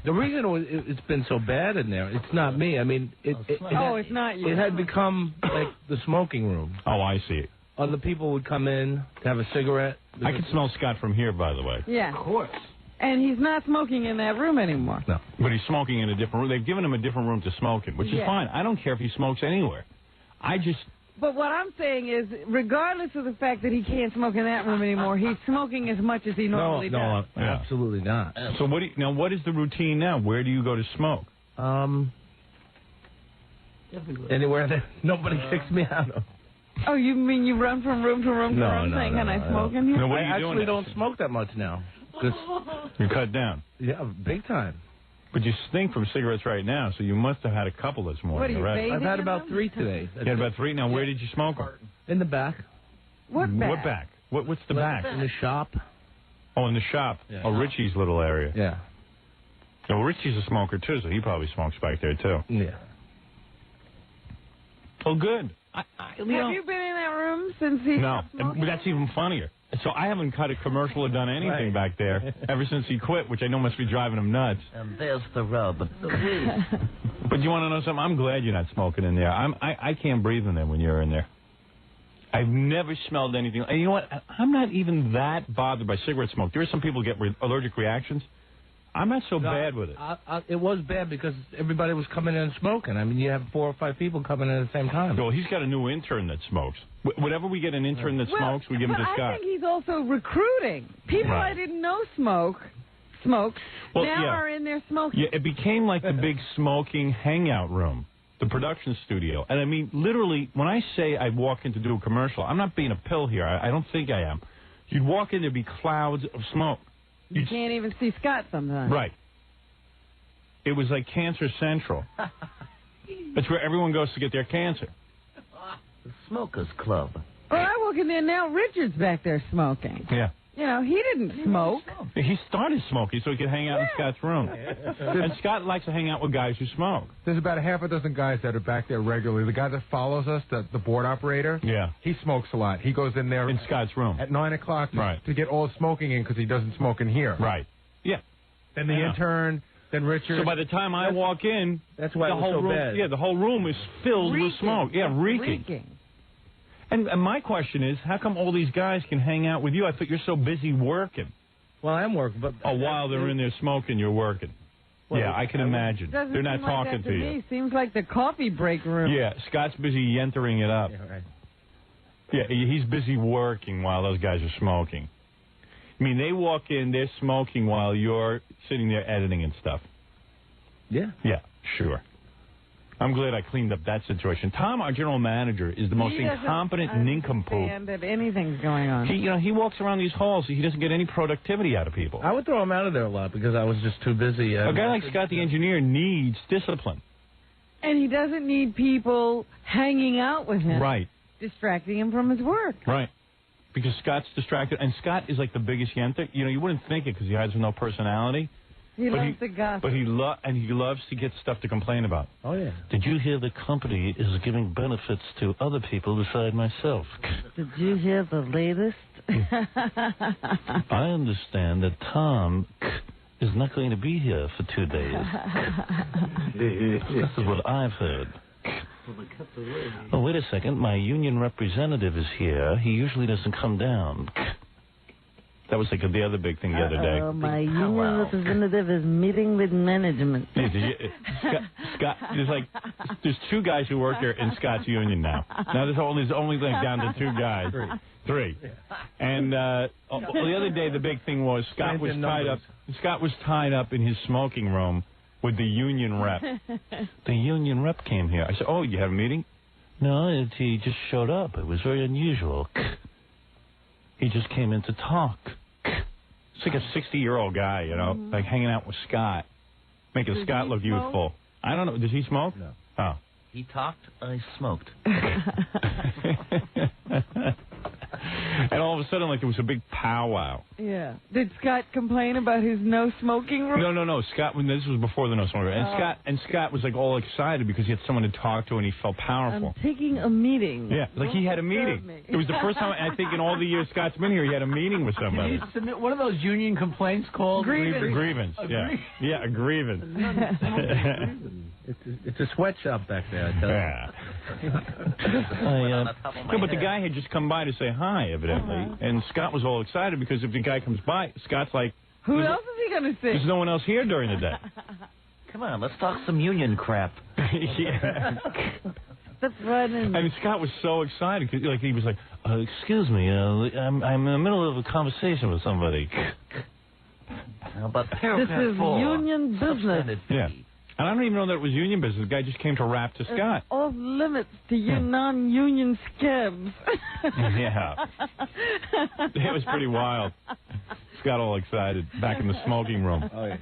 The reason it's been so bad in there, it's not me. I mean, it's not you. It had become like the smoking room. Oh, I see. Other people would come in to have a cigarette. I can smell Scott from here, by the way. Yeah. Of course. And he's not smoking in that room anymore. No. But he's smoking in a different room. They've given him a different room to smoke in, which is fine. I don't care if he smokes anywhere. But what I'm saying is, regardless of the fact that he can't smoke in that room anymore, he's smoking as much as he normally does. No, absolutely not. So what is the routine now? Where do you go to smoke? Anywhere that nobody kicks me out of. Oh, you mean you run from room to room to room saying, can I smoke in here? No, what are you I actually doing don't smoke that much now. You cut down. Yeah, big time. But you stink from cigarettes right now, so you must have had a couple this morning. What are you, I've had about 3 today. You had about 3? Now, where did you smoke them? In the back. What back? What back? What's the back? In the shop. Oh, in the shop. Yeah. Oh, Richie's little area. Yeah. Well, Richie's a smoker, too, so he probably smokes back there, too. Yeah. Oh, good. Have you been in that room since he stopped smoking? No, that's even funnier. So I haven't cut a commercial or done anything back there ever since he quit, which I know must be driving him nuts. And there's the rub. But you want to know something? I'm glad you're not smoking in there. I can't breathe in there when you're in there. I've never smelled anything. And you know what? I'm not even that bothered by cigarette smoke. There are some people who get allergic reactions. I'm not so bad with it. It was bad because everybody was coming in and smoking. I mean, you have 4 or 5 people coming in at the same time. Well, he's got a new intern that smokes. Whenever we get an intern that smokes, we give him to Scott. I think he's also recruiting. People I didn't know smoke. Well, now are in there smoking. Yeah, it became like the big smoking hangout room, the production studio. And I mean, literally, when I say I walk in to do a commercial, I'm not being a pill here. I don't think I am. You'd walk in, there'd be clouds of smoke. You can't even see Scott sometimes. Right. It was like Cancer Central. That's where everyone goes to get their cancer. The Smokers Club. Well, I walk in there now, Richard's back there smoking. Yeah. You know, he didn't smoke. He started smoking so he could hang out in Scott's room. And Scott likes to hang out with guys who smoke. There's about a half a dozen guys that are back there regularly. The guy that follows us, the board operator, he smokes a lot. He goes in there in Scott's room at 9 o'clock to get all the smoking in because he doesn't smoke in here. Right. Yeah. Then the intern, then Richard. So by the time I walk in, that's why the whole room, bad. Yeah, the whole room is filled with smoke. Yeah, reeking. And my question is, how come all these guys can hang out with you? I thought you're so busy working. Well, I am working, but... while they're in there smoking, you're working. Well, yeah, I can imagine. They're not talking to you. Seems like the coffee break room. Yeah, Scott's busy yentering it up. Yeah, right. Yeah, he's busy working while those guys are smoking. I mean, they walk in, they're smoking while you're sitting there editing and stuff. Yeah. Yeah, sure. I'm glad I cleaned up that situation. Tom, our general manager, is the most incompetent nincompoop. He doesn't understand that anything's going on. He walks around these halls. He doesn't get any productivity out of people. I would throw him out of there a lot because I was just too busy. A guy like Scott the engineer needs discipline. And he doesn't need people hanging out with him. Right. Distracting him from his work. Right. Because Scott's distracted. And Scott is like the biggest yenter. You know, you wouldn't think it because he has no personality. He loves to gossip. But he loves to get stuff to complain about. Oh, yeah. Did you hear the company is giving benefits to other people beside myself? Did you hear the latest? I understand that Tom is not going to be here for 2 days. This is what I've heard. Oh, wait a second. My union representative is here. He usually doesn't come down. That was like the other big thing the other day. My union representative is meeting with management. Scott, there's 2 guys who work here in Scott's union now. Now there's only like down to 2 guys. 3. And the other day the big thing was Scott was tied up in his smoking room with the union rep. The union rep came here. I said, "Oh, you have a meeting?" No, he just showed up. It was very unusual. He just came in to talk. It's like a 60-year-old guy, you know, like hanging out with Scott, making Scott look youthful. I don't know. Does he smoke? No. Oh. He talked, I smoked. And all of a sudden, like, there was a big powwow. Yeah. Did Scott complain about his no smoking room? No. Scott, this was before the no smoking room. And Scott was, like, all excited because he had someone to talk to and he felt powerful. I'm taking a meeting. Yeah, like he had a meeting. It was the first time, I think, in all the years Scott's been here, he had a meeting with somebody. Did you submit one of those union complaints called? Grievance. Yeah. Yeah, a grievance. It's a sweatshop back there, I tell you. Yeah. But the guy had just come by to say hi, evidently. And Scott was all excited because if the guy comes by, Scott's like, who else is he going to see? There's no one else here during the day. Come on, let's talk some union crap. Yeah. That's right. I mean, Scott was so excited. Like, he was like, excuse me, I'm in the middle of a conversation with somebody. How about paragraph 4? This is union business. Yeah. And I don't even know that it was union business. The guy just came to rap to Scott. Off limits to you non-union scabs. Yeah. It was pretty wild. Scott all excited back in the smoking room. Oh, yeah.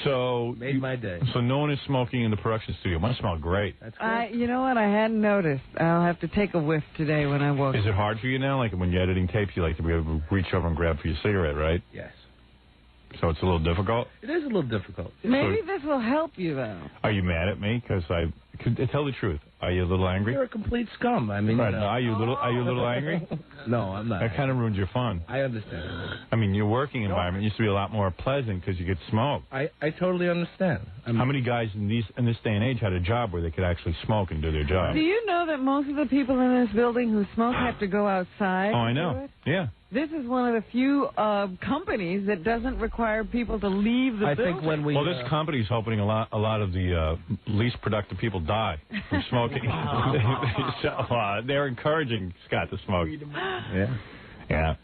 So made my day. So no one is smoking in the production studio. It must smell great. That's great. You know what? I hadn't noticed. I'll have to take a whiff today when I walk. Is it hard for you now? Like when you're editing tapes, you like to be able to reach over and grab for your cigarette, right? Yes. So it's a little difficult? It is a little difficult. Maybe this will help you, though. Are you mad at me? Because tell the truth. Are you a little angry? You're a complete scum. I mean, right. Are you a little angry? No, I'm not. That kind of ruins your fun. I understand. I mean, your working environment used to be a lot more pleasant because you could smoke. I totally understand. How many guys in this day and age had a job where they could actually smoke and do their job? Do you know that most of the people in this building who smoke have to go outside? Oh, I know. Yeah. This is one of the few companies that doesn't require people to leave the building. Think when we... Well, this company's hoping a lot of the least productive people die from smoking. So they're encouraging Scott to smoke. Yeah. Yeah.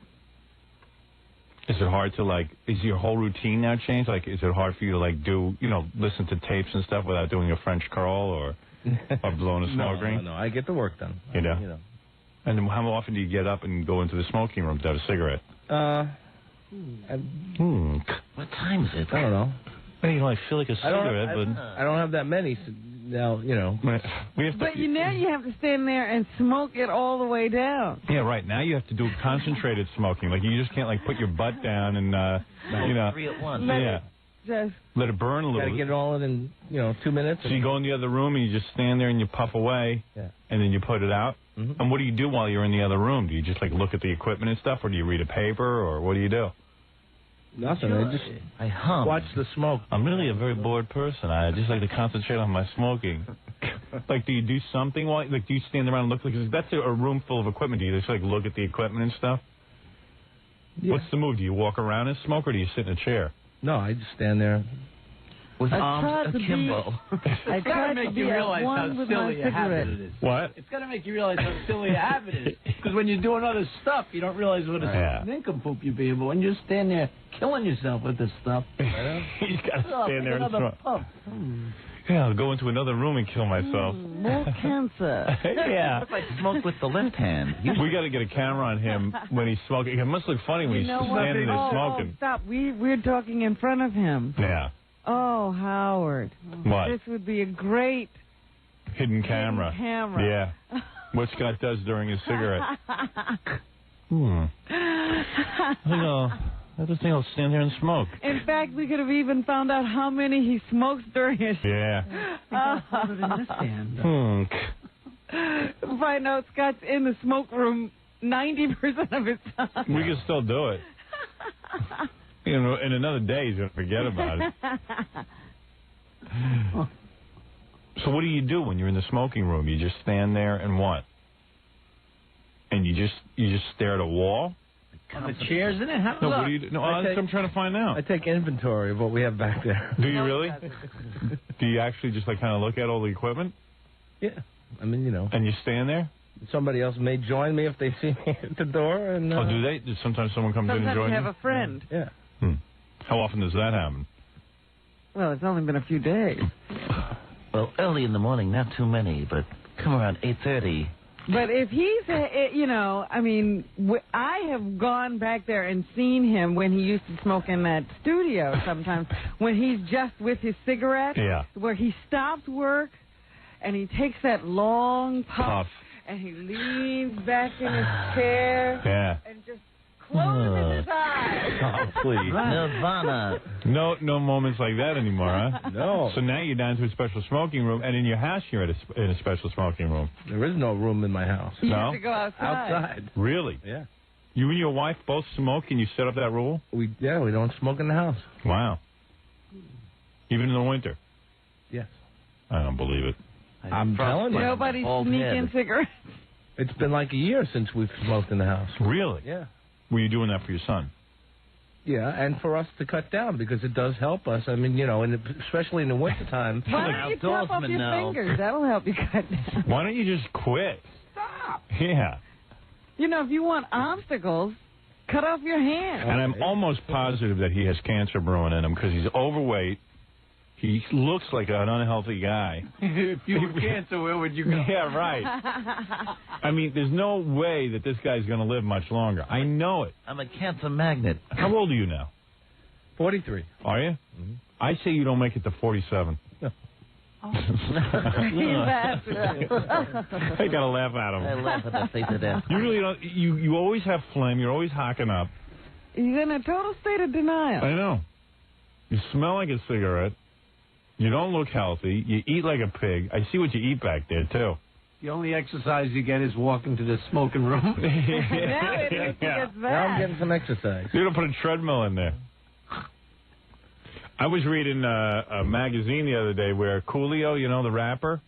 Is it hard to, is your whole routine now changed? Is it hard for you to, do, listen to tapes and stuff without doing a French curl or blowing a smoke ring? No, I get the work done. You know? And then how often do you get up and go into the smoking room to have a cigarette? What time is it? I don't know. Well, I feel like a cigarette, but... I don't have that many, so now, But now you have to stand there and smoke it all the way down. Yeah, right. Now you have to do concentrated smoking. You just can't, put your butt down and, three at once. Let it burn a little. Got to get it all in 2 minutes. So you go in the other room and you just stand there and you puff away, and then you put it out. Mm-hmm. And what do you do while you're in the other room? Do you just look at the equipment and stuff, or do you read a paper, or what do you do? Nothing. I hum. Watch the smoke. I'm really a very bored person. I just like to concentrate on my smoking. Do you do something while? Do you stand around and look? Because that's a room full of equipment. Do you just look at the equipment and stuff? Yeah. What's the move? Do you walk around and smoke, or do you sit in a chair? No, I just stand there. With arms akimbo. It's got to make you realize how silly a habit it is. What? It's got to make you realize how silly a habit it is. Because when you're doing other stuff, you don't realize what a nincompoop you're being. But when you stand there killing yourself with this stuff, you got to stand there and smoke. Yeah, I'll go into another room and kill myself. More cancer. Yeah. What if I smoke with the left hand? We got to get a camera on him when he's smoking. It must look funny when he's standing there smoking. Oh, stop. We're talking in front of him. Yeah. Oh, Howard. What? This would be a great hidden camera. Yeah. What Scott does during his cigarette. I just think I'll stand there and smoke. In fact, we could have even found out how many he smokes during his... Yeah. Find out Scott's in the smoke room 90% of his time. We can still do it. In another day, he's going to forget about it. So what do you do when you're in the smoking room? You just stand there and what? And you just stare at a wall? The chairs in it? No, what do you do? No, I'm trying to find out. I take inventory of what we have back there. Do you really? Do you actually just kind of look at all the equipment? Yeah. I mean, And you stand there? Somebody else may join me if they see me at the door. And, oh, do they? Sometimes someone comes in and joins you? Sometimes you have a friend. Yeah. How often does that happen? Well, it's only been a few days. Well, early in the morning, not too many, but come around 8:30. But if he's, I have gone back there and seen him when he used to smoke in that studio sometimes, when he's just with his cigarette, where he stops work and he takes that long puff. And he leans back in his chair and just closes his eyes. Oh, please. Nirvana. No moments like that anymore, huh? No. So now you're down to a special smoking room, and in your house you're in a special smoking room. There is no room in my house. You have to go outside. Outside. Really? Yeah. You and your wife both smoke, and you set up that rule? We don't smoke in the house. Wow. Even in the winter? Yes. I don't believe it. I'm telling you. Nobody's sneaking cigarettes. It's been like a year since we've smoked in the house. Really? Yeah. Were you doing that for your son? Yeah, and for us to cut down because it does help us. I mean, especially in the wintertime. Why don't you chop off your fingers? That'll help you cut down. Why don't you just quit? Stop. Yeah. If you want obstacles, cut off your hand. And I'm almost positive that he has cancer brewing in him because he's overweight. He looks like an unhealthy guy. If you were cancer, where would you go? Yeah, right. I mean, there's no way that this guy's going to live much longer. I know it. I'm a cancer magnet. How old are you now? 43. Are you? Mm-hmm. I say you don't make it to 47. No. He laughed. I got to laugh at him. I laugh at the face of death. You really don't. You always have phlegm. You're always hocking up. He's in a total state of denial. I know. You smell like a cigarette. You don't look healthy. You eat like a pig. I see what you eat back there, too. The only exercise you get is walking to the smoking room. Now I'm getting some exercise. You're going to put a treadmill in there. I was reading a magazine the other day where Coolio, you know, the rapper,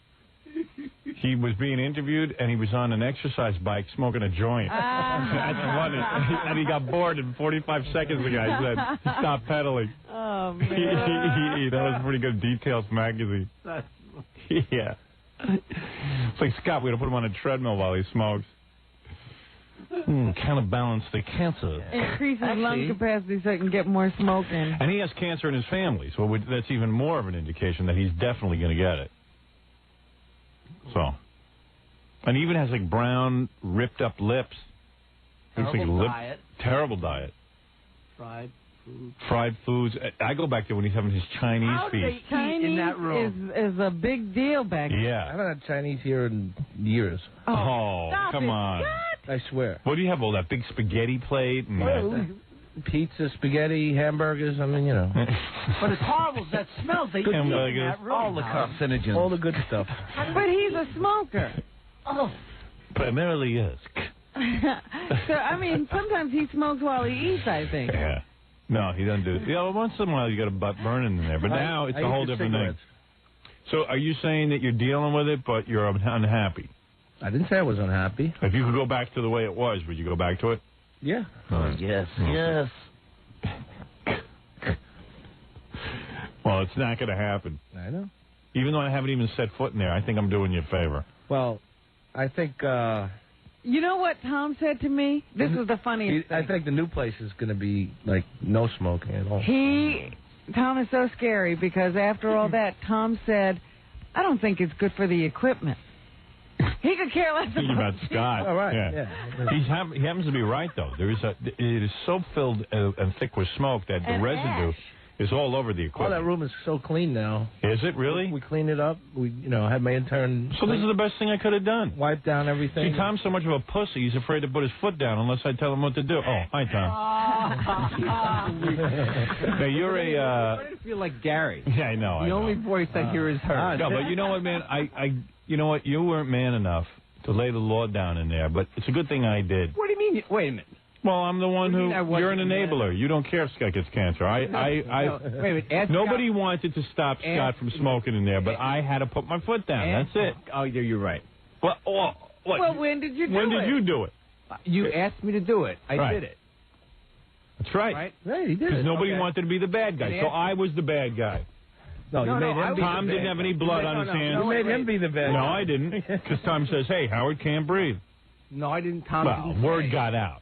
he was being interviewed, and he was on an exercise bike smoking a joint. That's funny. And he got bored in 45 seconds, the guy said. He stopped pedaling. Oh, man. That was pretty good. Details magazine. Yeah. It's like, Scott, we're going to put him on a treadmill while he smokes. Counterbalance the cancer. Increases lung capacity so he can get more smoking. And he has cancer in his family, so that's even more of an indication that he's definitely going to get it. So. And he even has, like, brown, ripped-up lips. Terrible diet. Fried foods. I go back there when he's having his Chinese feast. Chinese in that room is a big deal back there. Yeah. I haven't had Chinese here in years. Oh, come on. I swear. What do you have? All that big spaghetti plate? And pizza, spaghetti, hamburgers. I mean, you know. But it's horrible. That smells. They eat in that room. All the carcinogens. All the good stuff. But he's a smoker. Oh. Primarily, yes. So, I mean, sometimes he smokes while he eats, I think. Yeah. No, he doesn't do it. Yeah, once in a while you got a butt burning in there, but now it's a whole different thing. So are you saying that you're dealing with it, but you're unhappy? I didn't say I was unhappy. If you could go back to the way it was, would you go back to it? Yeah. Oh, yes, yes. Well, it's not going to happen. I know. Even though I haven't even set foot in there, I think I'm doing you a favor. Well, I think... You know what Tom said to me? This was the funniest thing. I think the new place is going to be, like, no smoking at all. Tom is so scary because after all that, Tom said, I don't think it's good for the equipment. He could care less about Scott. All right. Yeah. He happens to be right, though. It is so filled and thick with smoke that the residue is all over the equipment. Oh, that room is so clean now. Is it really? We cleaned it up. We, had my intern. So this is the best thing I could have done. Wipe down everything. See, Tom's so much of a pussy, he's afraid to put his foot down unless I tell him what to do. Oh, hi, Tom. Now, you're I feel like Gary. Yeah, I know. The only voice I hear is her. No, but you know what, man? You know what? You weren't man enough to lay the law down in there, but it's a good thing I did. What do you mean? Wait a minute. Well, I'm the one who... You're an enabler. You don't care if Scott gets cancer. Wait a minute. Nobody wanted to stop Scott from smoking in there, but I had to put my foot down. That's it. Oh, yeah, you're right. Well, when did you do it? When did you do it? You asked me to do it. I did it. That's right. Yeah, he did it. Because nobody wanted to be the bad guy, so I was the bad guy. No, you made him be Tom didn't have any blood on his hands. You made him be the bad guy. No, I didn't. Because Tom says, hey, Howard can't breathe. No, I didn't. Tom didn't word say. got out.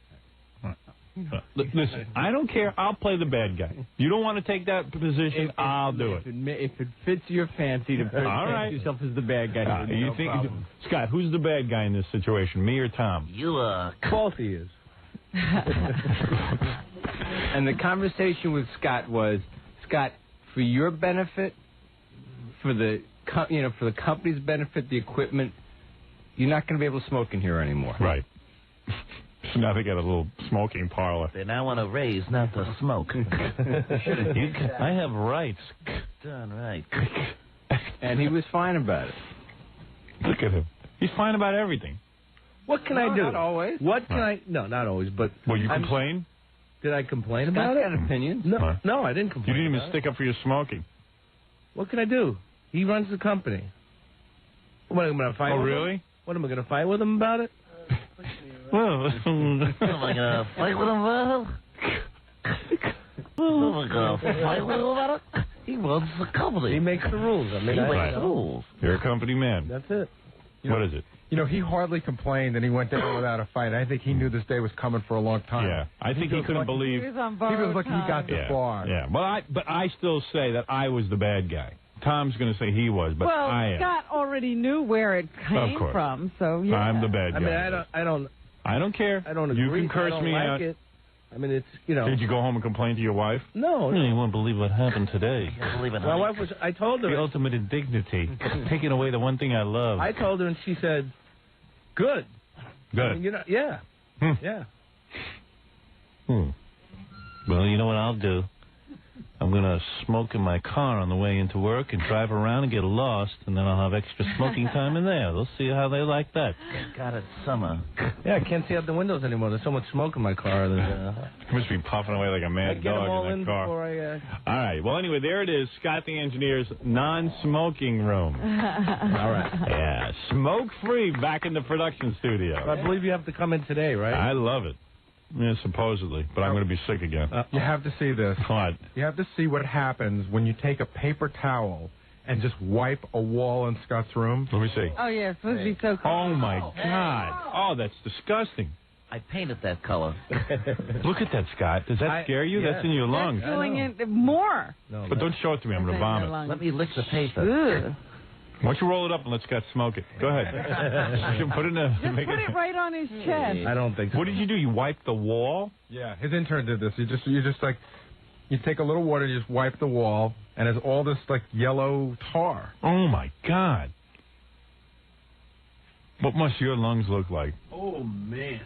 Listen, I don't care. I'll play the bad guy. You don't want to take that position, I'll do it. If it fits your fancy to present yourself as the bad guy, you think, Scott, who's the bad guy in this situation, me or Tom? You are. Both he is. And the conversation with Scott was, Scott, for your benefit, for the company's benefit, the equipment, you're not going to be able to smoke in here anymore. Right. So now they got a little smoking parlor. They now want to raise, not to smoke. I have rights. Darn right. And he was fine about it. Look at him. He's fine about everything. What can I do? Not always. What can I... No, not always, but... Well, you complain? Did I complain about it? Scott's got opinions. No, I didn't complain. You didn't even stick up for your smoking. What can I do? He runs the company. What, am I going to fight with him? Oh, really? What, am I going to fight with him about it? Well, am I going to fight with him about it? Am I going to fight with him about it? He runs the company. He makes the rules. I mean, he makes the rules. You're a company man. That's it. What is it? He hardly complained, and he went down without a fight. I think he knew this day was coming for a long time. Yeah, I think he couldn't believe. He was on He was lucky he got this far. Yeah, but I still say that I was the bad guy. Tom's going to say he was, but I am. Scott already knew where it came from, so yeah. I'm the bad guy. I mean, I don't care. I don't agree. You can curse me out. It. I mean, it's, Did you go home and complain to your wife? No. You won't believe what happened today. My wife was, I told her. The ultimate indignity. Taking away the one thing I love. I told her, and she said, good. Good. I mean, yeah. Yeah. Well, you know what I'll do? I'm going to smoke in my car on the way into work and drive around and get lost, and then I'll have extra smoking time in there. They'll see how they like that. God, it's summer. Yeah, I can't see out the windows anymore. There's so much smoke in my car. You must be puffing away like a mad dog in that car. All right. Well, anyway, there it is. Scott the Engineer's non-smoking room. All right. Yeah, smoke-free back in the production studio. I believe you have to come in today, right? I love it. Yeah, supposedly, but I'm going to be sick again. You have to see this. What? You have to see what happens when you take a paper towel and just wipe a wall in Scott's room. Let me see. Oh, yeah, it's supposed to be so cool. Oh, my God. Oh, that's disgusting. I painted that color. Look at that, Scott. Does that scare you? Yes. That's in your lungs. That's doing it more. No, but don't show it to me. I'm going to vomit. Let me lick the paper. Ugh. Why don't you roll it up and let Scott smoke it? Go ahead. Put it in a, Just put it right on his chest. I don't think so. What did you do? You wiped the wall? Yeah, his intern did this. You just like, you take a little water, you just wipe the wall, and it's all this like yellow tar. Oh my God! What must your lungs look like? Oh, man.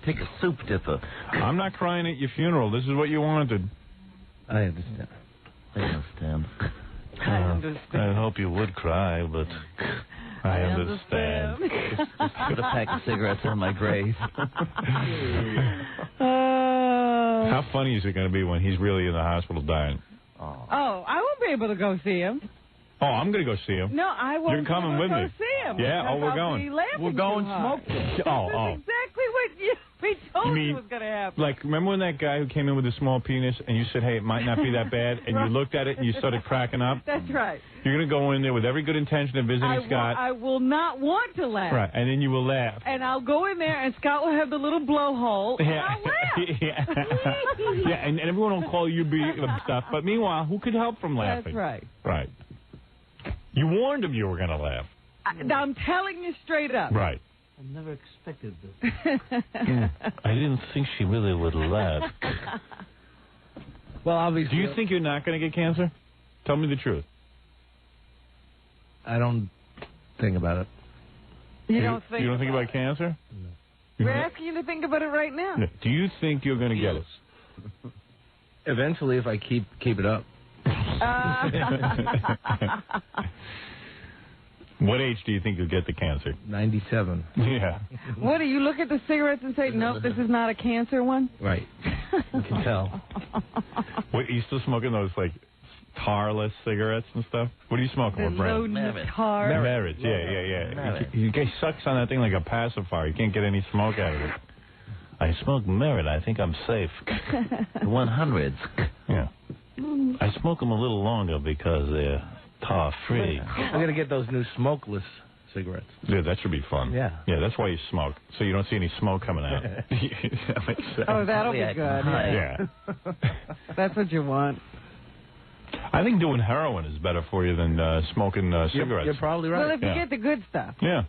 Take a soup dipper. I'm not crying at your funeral. This is what you wanted. I understand. I understand. I understand. I hope you would cry, but I understand. Just put a pack of cigarettes on my grave. How funny is it going to be when he's really in the hospital dying? Oh, I won't be able to go see him. Oh, I'm going to go see him. No, I won't. You're coming with me. Go see him. Yeah. Oh, we're I'll going. be laughing We're going too hard. smoking. That's exactly what we told you was going to happen. Like, remember when that guy who came in with a small penis and you said, hey, it might not be that bad, and you looked at it and you started cracking up? That's right. You're going to go in there with every good intention of visiting Scott. I will not want to laugh. Right, and then you will laugh. And I'll go in there, and Scott will have the little blowhole, and I'll laugh. Yeah, and everyone will call you stuff. But meanwhile, who could help from laughing? That's right. Right. You warned him you were going to laugh. I'm telling you straight up. Right. I never expected this. I didn't think she really would laugh. Well, obviously. Do you think you're not going to get cancer? Tell me the truth. I don't think about it. You don't think? You don't think about cancer? No. We're asking you to think about it right now. No. Do you think you're going to get it? Eventually, if I keep it up. What age do you think you'll get the cancer? 97. Yeah. What, do you look at the cigarettes and say, nope, this is not a cancer one? Right. You can tell. Wait, are you still smoking those, like, tarless cigarettes and stuff? What are you smoking? What brand? Tar. Merit. Yeah. You guys sucks on that thing like a pacifier. You can't get any smoke out of it. I smoke Merit. I think I'm safe. The 100s. Yeah. I smoke them a little longer because they're tar-free. I'm going to get those new smokeless cigarettes. Yeah, that should be fun. Yeah. Yeah, that's why you smoke, so you don't see any smoke coming out. That makes sense. Oh, that'll be good. Yeah. That's what you want. I think doing heroin is better for you than smoking cigarettes. You're probably right. Well, if you get the good stuff. Yeah.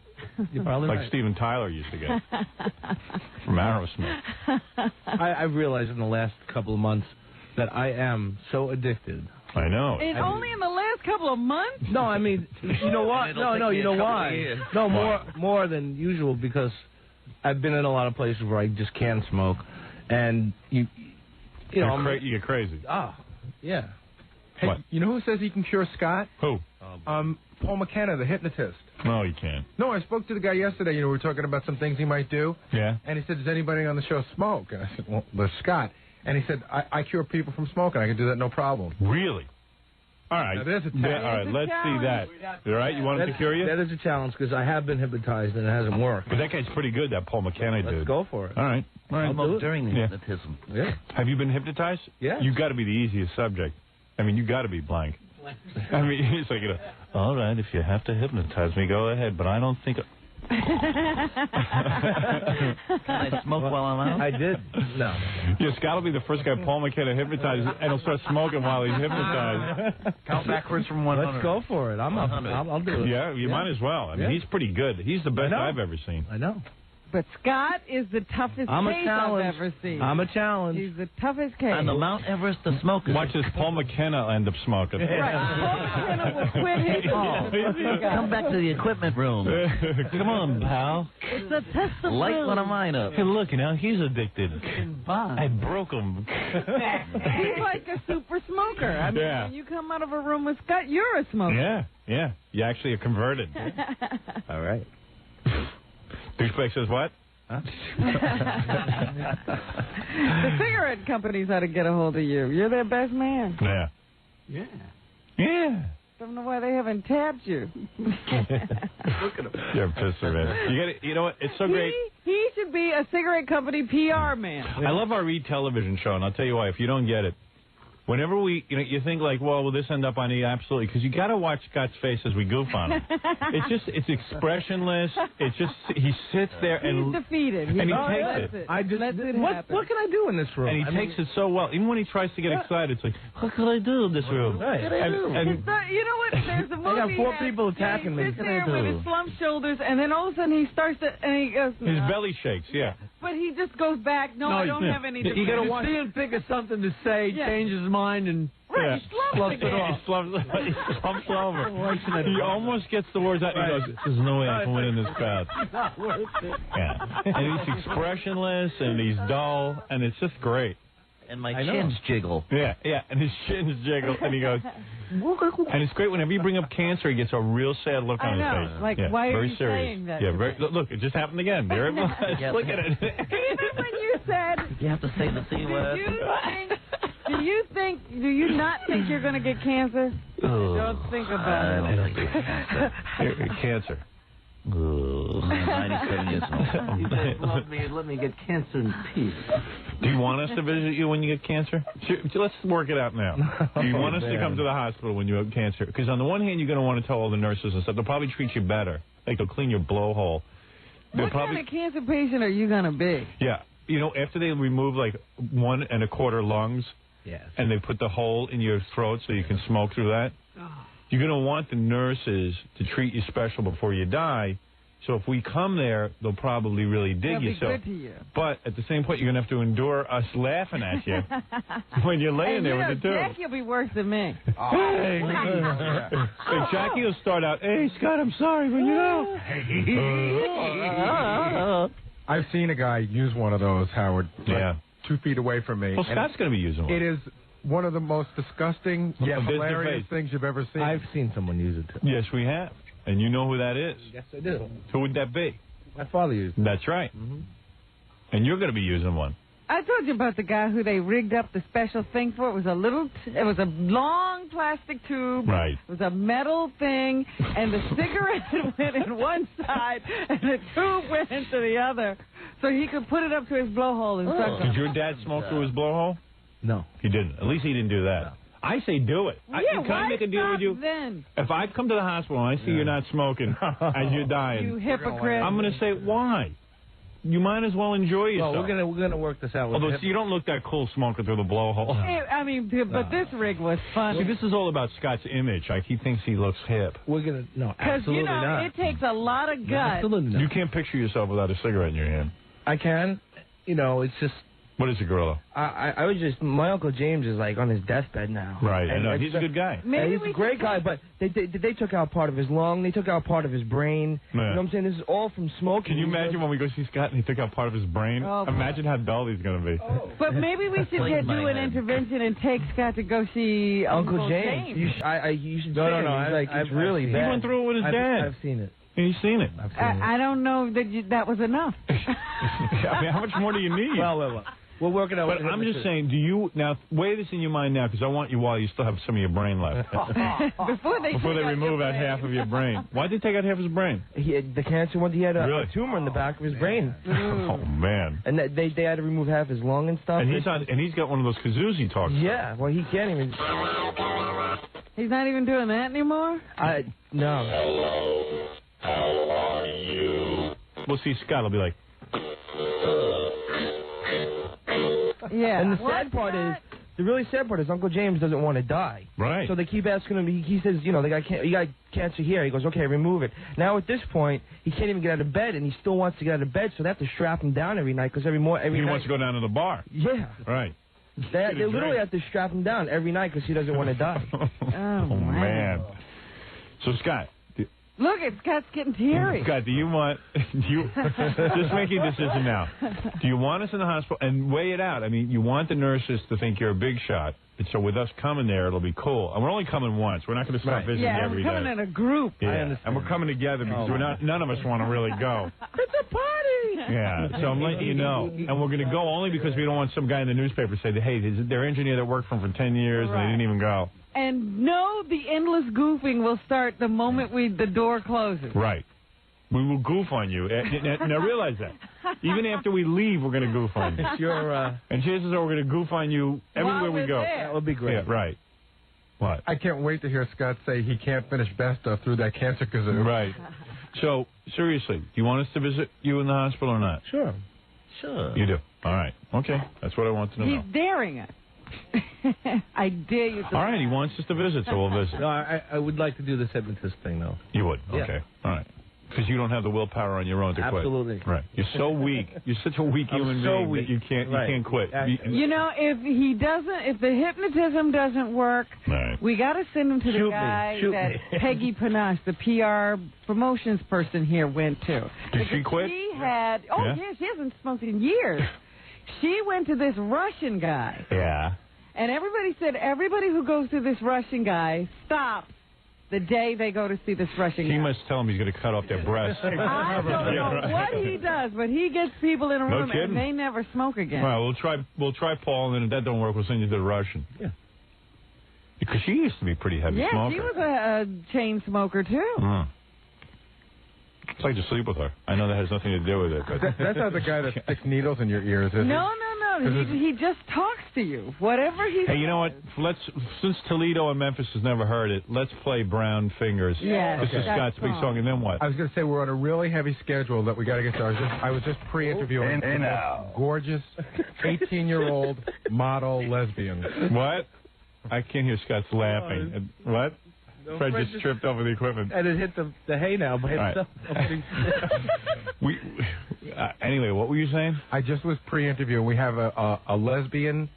You're probably like right. Steven Tyler used to get from Aerosmith. I've realized in the last couple of months that I am so addicted. I know. And only in the last couple of months? No, I mean, you know what? No, you know why? No, more than usual, because I've been in a lot of places where I just can't smoke, and you know, you get crazy. Yeah. Hey, What? you know who says he can cure Scott? Who? Paul McKenna, the hypnotist. No, you can't. No, I spoke to the guy yesterday. You know, we were talking about some things he might do. Yeah. And he said, does anybody on the show smoke? And I said, well, there's Scott. And he said, I cure people from smoking. I can do that no problem. Really? All right. Now, there's a all right, let's see that. All right, you want him to cure you? That is a challenge, because I have been hypnotized and it hasn't worked. But that guy's pretty good, that Paul McKenna dude. Let's go for it. All right. I smoke during the hypnotism. Yeah. Have you been hypnotized? Yeah. You've got to be the easiest subject. I mean, you've got to be blank. I mean, it's like, all right, if you have to hypnotize me, go ahead, but I don't think... Can I smoke while I'm out? I did. No. Yeah, Scott will be the first guy Paul McKenna hypnotizes, and he'll start smoking while he's hypnotized. Count backwards from 100. Let's go for it. I'll do it. Yeah, you might as well. I mean, he's pretty good. He's the best I've ever seen. I know. But Scott is the toughest I'm a case challenge. I've ever seen. I'm a challenge. He's the toughest case. On the Mount Everest of smokers. Watch this, Paul McKenna end up smoking. Right. Paul McKenna will quit his Come back to the equipment room. Come on, pal. It's a test of Light will. one of mine up. Hey, look, now he's addicted. I broke him. He's like a super smoker. I mean, Yeah. when you come out of a room with Scott, you're a smoker. Yeah. You actually are converted. All right. Douchebag says what? The cigarette companies ought to get a hold of you. You're their best man. Yeah. Yeah. Don't know why they haven't tapped you. You're a pisser, man. You know what? It's so great. He should be a cigarette company PR man. I love our television show, and I'll tell you why. If you don't get it, whenever you think like, well, will this end up on E? Absolutely, because you got to watch Scott's face as we goof on him. It's expressionless. It's just he sits there and he's defeated. And he takes it. What can I do in this room? And he takes it so well. Even when he tries to get excited, it's like, what can I do in this room? Right. You know what? There's a movie. I got 4 people attacking me. He sits there with his slumped shoulders, and then all of a sudden he starts to, and he goes. His belly shakes. Yeah. But he just goes back. No, I don't have any. You got to see him think of something to say, change his mind, and he slumps it off. He slumps over. He almost gets the words out, and he goes, "There's no way I can win in this crowd." Not worth it. Yeah. And he's expressionless, and he's dull, and it's just great. And my chins jiggle. Yeah, and his chins jiggle, and he goes, and it's great whenever you bring up cancer, he gets a real sad look on his face. Like, yeah, why are very you serious. saying that? Yeah, look, it just happened again. There it was. Look at it. Even when you said, you have to say the C word. do you not think you're going to get cancer? Don't think about it. Cancer. 97 years old. Let me get cancer in peace. Do you want us to visit you when you get cancer? Let's work it out now. Do you want us to come to the hospital when you have cancer? Because on the one hand, you're going to want to tell all the nurses and stuff. They'll probably treat you better. Like they'll clean your blowhole. What kind of cancer patient are you going to be? Yeah. You know, after they remove like 1 1/4 lungs, and they put the hole in your throat so you can smoke through that, you're going to want the nurses to treat you special before you die. So if we come there, they'll probably really dig you. Good to you. But at the same point, you're going to have to endure us laughing at you when you're laying there with the tube. Jackie will be worse than me. Hey, Jackie will start out, "Hey, Scott, I'm sorry, but you know." I've seen a guy use one of those, Howard. Yeah. 2 feet away from me. Well, Scott's going to be using one. It is one of the most disgusting yet hilarious things you've ever seen. I've seen someone use it, too. Yes, we have. And you know who that is. Yes, I do. Who would that be? My father used it. That's right. And you're going to be using one. I told you about the guy who they rigged up the special thing for. It was a long plastic tube. Right. It was a metal thing, and the cigarette went in one side, and the tube went into the other, so he could put it up to his blowhole and suck Did on. your dad smoke through his blowhole? No. He didn't. At least he didn't do that. No. I say do it. Yeah, can I make a deal with you? Then? If I come to the hospital and I see you're not smoking as you're dying, You hypocrite. I'm going to say, why? You might as well enjoy yourself. Well, we're gonna work this out. Although, you don't look that cool smoking through the blowhole. I mean, but this rig was fun. See, this is all about Scott's image. Like, he thinks he looks hip. No, Because, absolutely not. it takes a lot of guts. Absolutely not. You can't picture yourself without a cigarette in your hand. I can. It's just... What is it, Gorilla? I was just... My Uncle James is, like, on his deathbed now. Right, I know. He's a good guy. He's a great guy, but they took out part of his lung. They took out part of his brain. Yeah. You know what I'm saying? This is all from smoking. Can you imagine when we go see Scott and he took out part of his brain? Oh, imagine how dull he's going to be. But maybe we should do an intervention and take Scott to go see Uncle James. You should see him. It's really He bad. went through it with his dad. I've seen it. He's seen it. I don't know that that was enough. I mean, how much more do you need? Well. We'll work it out. But I'm just saying, do you now weigh this in your mind now? Because I want you while you still have some of your brain left. Before they remove out half of your brain. Why'd they take out half his brain? He had the cancer one. He had a tumor in the back of his brain. Oh man! And they had to remove half his lung and stuff. And he's got one of those kazoos he talks. Yeah. Well, he can't even. He's not even doing that anymore. No. Hello. How are you? We'll see. Scott will be like. Yeah. And the sad part is, The really sad part is Uncle James doesn't want to die. Right. So they keep asking him. He says, you know, you got cancer here. He goes, okay, remove it. Now at this point, he can't even get out of bed, and he still wants to get out of bed. So they have to strap him down every night because every night he wants to go down to the bar. Yeah. Right. They literally have to strap him down every night because he doesn't want to die. Oh man. So Scott. Look, Scott's getting teary. Scott, do you want just make a decision now? Do you want us in the hospital and weigh it out? I mean, you want the nurses to think you're a big shot, and so with us coming there, it'll be cool. And we're only coming once. We're not going to stop visiting every day. Yeah, we're coming in a group. Yeah, and we're coming together because none of us want to really go. It's a party. Yeah, so I'm letting you know. And we're going to go only because we don't want some guy in the newspaper to say, hey, their engineer that worked for him for 10 years and they didn't even go. And no, the endless goofing will start the moment the door closes. Right. We will goof on you. Now realize that. Even after we leave, we're going to goof on you. And chances are we're going to goof on you everywhere we go. That would be great. Yeah, right. What? I can't wait to hear Scott say he can't finish best stuff through that cancer kazoo. Right. So, seriously, do you want us to visit you in the hospital or not? Sure. You do? All right. Okay. That's what I want to know. He's daring us. I dare you to. All right, he wants us to visit, so we'll visit. No, I would like to do this hypnotist thing, though. You would? Yeah. Okay. All right. Because you don't have the willpower on your own to quit. Absolutely. Right. You're so weak. You're such a weak human being that you can't quit. You know, if the hypnotism doesn't work, we got to send him to the guy that 𝗪𝗙, the PR promotions person here, went to. Did she quit? She had. Oh, yeah, she hasn't smoked in years. She went to this Russian guy. Yeah. And everybody said everybody who goes to this Russian guy stops the day they go to see this Russian guy. He must tell them he's going to cut off their breasts. I don't know what he does, but he gets people in a room and they never smoke again. All right, we'll try Paul, and then if that don't work, we'll send you to the Russian. Yeah. Because she used to be a pretty heavy smoker. Yeah, she was a chain smoker, too. It's like to sleep with her. I know that has nothing to do with it. But That's not the guy that sticks needles in your ears, is it? No. He just talks to you. Whatever he says. Hey, you know what? Since Toledo and Memphis has never heard it, let's play Brown Fingers. Yeah, this is Scott's big song, and then what? I was going to say we're on a really heavy schedule that we got to get to. I was just pre-interviewing a gorgeous 18-year-old model lesbian. What? I can't hear Scott's laughing. What? No, Fred just tripped over the equipment. And it hit the hay now by itself. Anyway, what were you saying? I just was pre-interviewing. We have a lesbian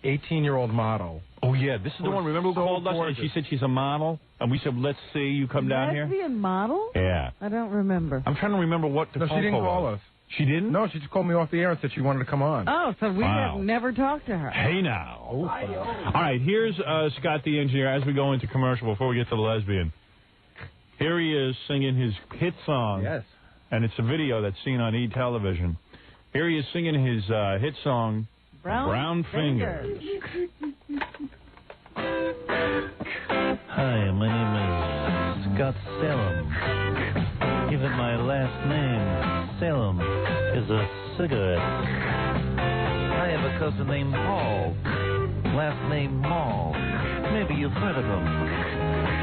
18-year-old model. Oh, yeah. This is the one. Remember who called us? And she said she's a model? And we said, let's see you come down here. Lesbian model? Yeah. I don't remember. I'm trying to remember what the phone she didn't call us. She didn't? No, she just called me off the air and said she wanted to come on. Oh, so we have never talked to her. Hey, now. All right, here's Scott the engineer as we go into commercial before we get to the lesbian. Here he is singing his hit song. Yes. And it's a video that's seen on E! Television. Here he is singing his hit song, Brown Fingers. Hi, my name is Scott Salem. Even my last name, Salem, is a cigarette. I have a cousin named Paul, last name Mall. Maybe you've heard of him.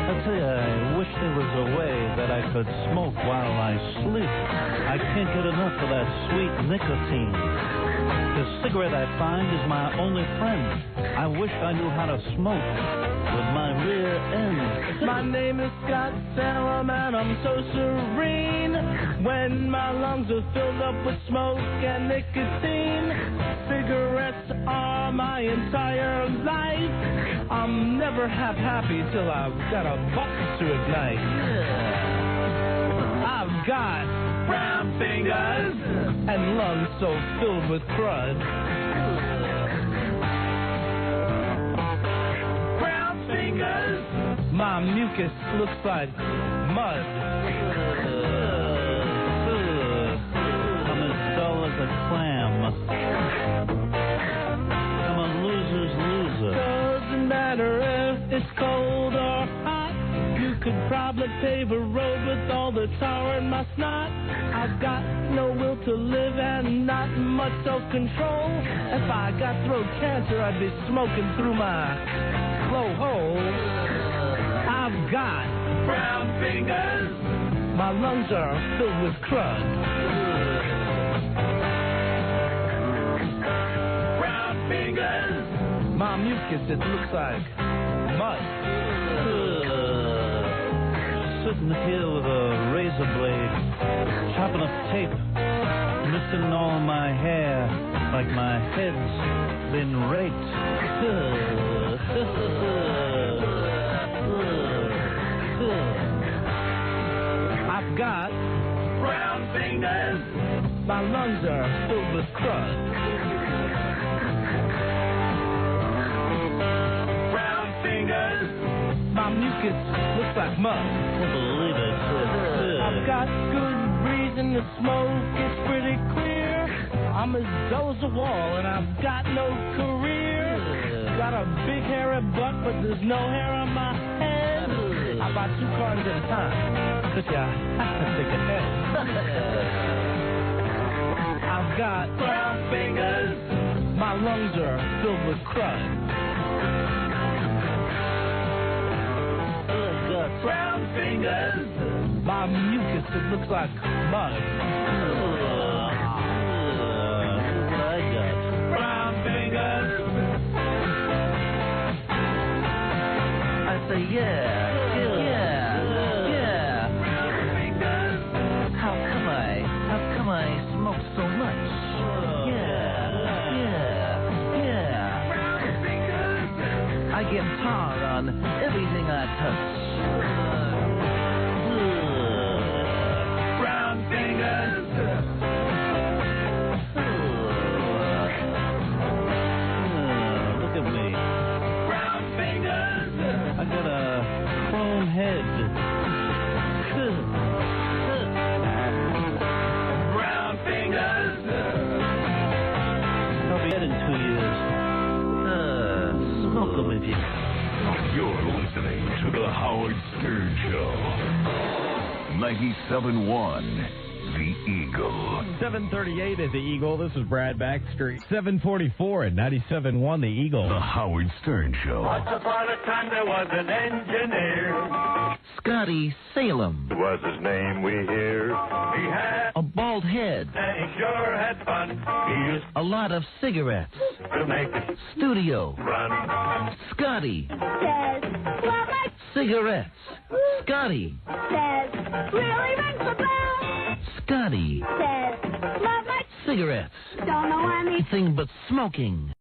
I tell you, I wish there was a way that I could smoke while I sleep. I can't get enough of that sweet nicotine. The cigarette, I find, is my only friend. I wish I knew how to smoke with my rear end. My name is Scott Salem and I'm so serene. When my lungs are filled up with smoke and nicotine, cigarettes are my entire life. I'm never happy till I've got a bucket to ignite. I've got brown fingers and lungs so filled with crud. Brown fingers, my mucus looks like mud. I'm as dull as a clam. I'm a loser's loser. Doesn't matter if it's cold or hot. You could probably pave a road with all the tar in my snot. I've got no will to live and not much self-control. If I got throat cancer, I'd be smoking through my blowhole. I've got brown fingers. My lungs are filled with crud. Brown fingers. My mucus, it looks like mud. Sitting here with a razor blade, chopping up tape, missing all my hair, like my head's been raped. I've got brown fingers. My lungs are filled with crud. Brown fingers. My mucus looks like mud. Can't believe it. I've got good reason to smoke. It's pretty clear. I'm as dull as a wall, and I've got no career. Got a big hairy butt, but there's no hair on my head. I buy 2 cartons at a time, cause you have to take a head. I've got brown fingers. My lungs are filled with crud. I've got brown fingers. My mucus, it looks like mud. I got brown fingers. I say yeah. How come I smoke so much? I get tar on everything I touch. Brown fingers. Look at me. Brown fingers. I got a chrome head. Brown fingers. I'll be dead in 2 years. Smoke them if you... You're listening to The Howard Stern Show. 97.1, The Eagle. 738 at The Eagle. This is Brad Backstreet. 744 at 97.1, The Eagle. The Howard Stern Show. Once upon a time there was an engineer. 𝗦𝗵cie𝘄 Was his name we hear. He had a bald head. and he sure had fun. He used A lot of cigarettes. to make the Studio. run. Scotty. Says, well, my Cigarettes. Scotty. says, really rings the bell. Scotty. Says, love my Cigarettes. don't know any. Anything but smoking.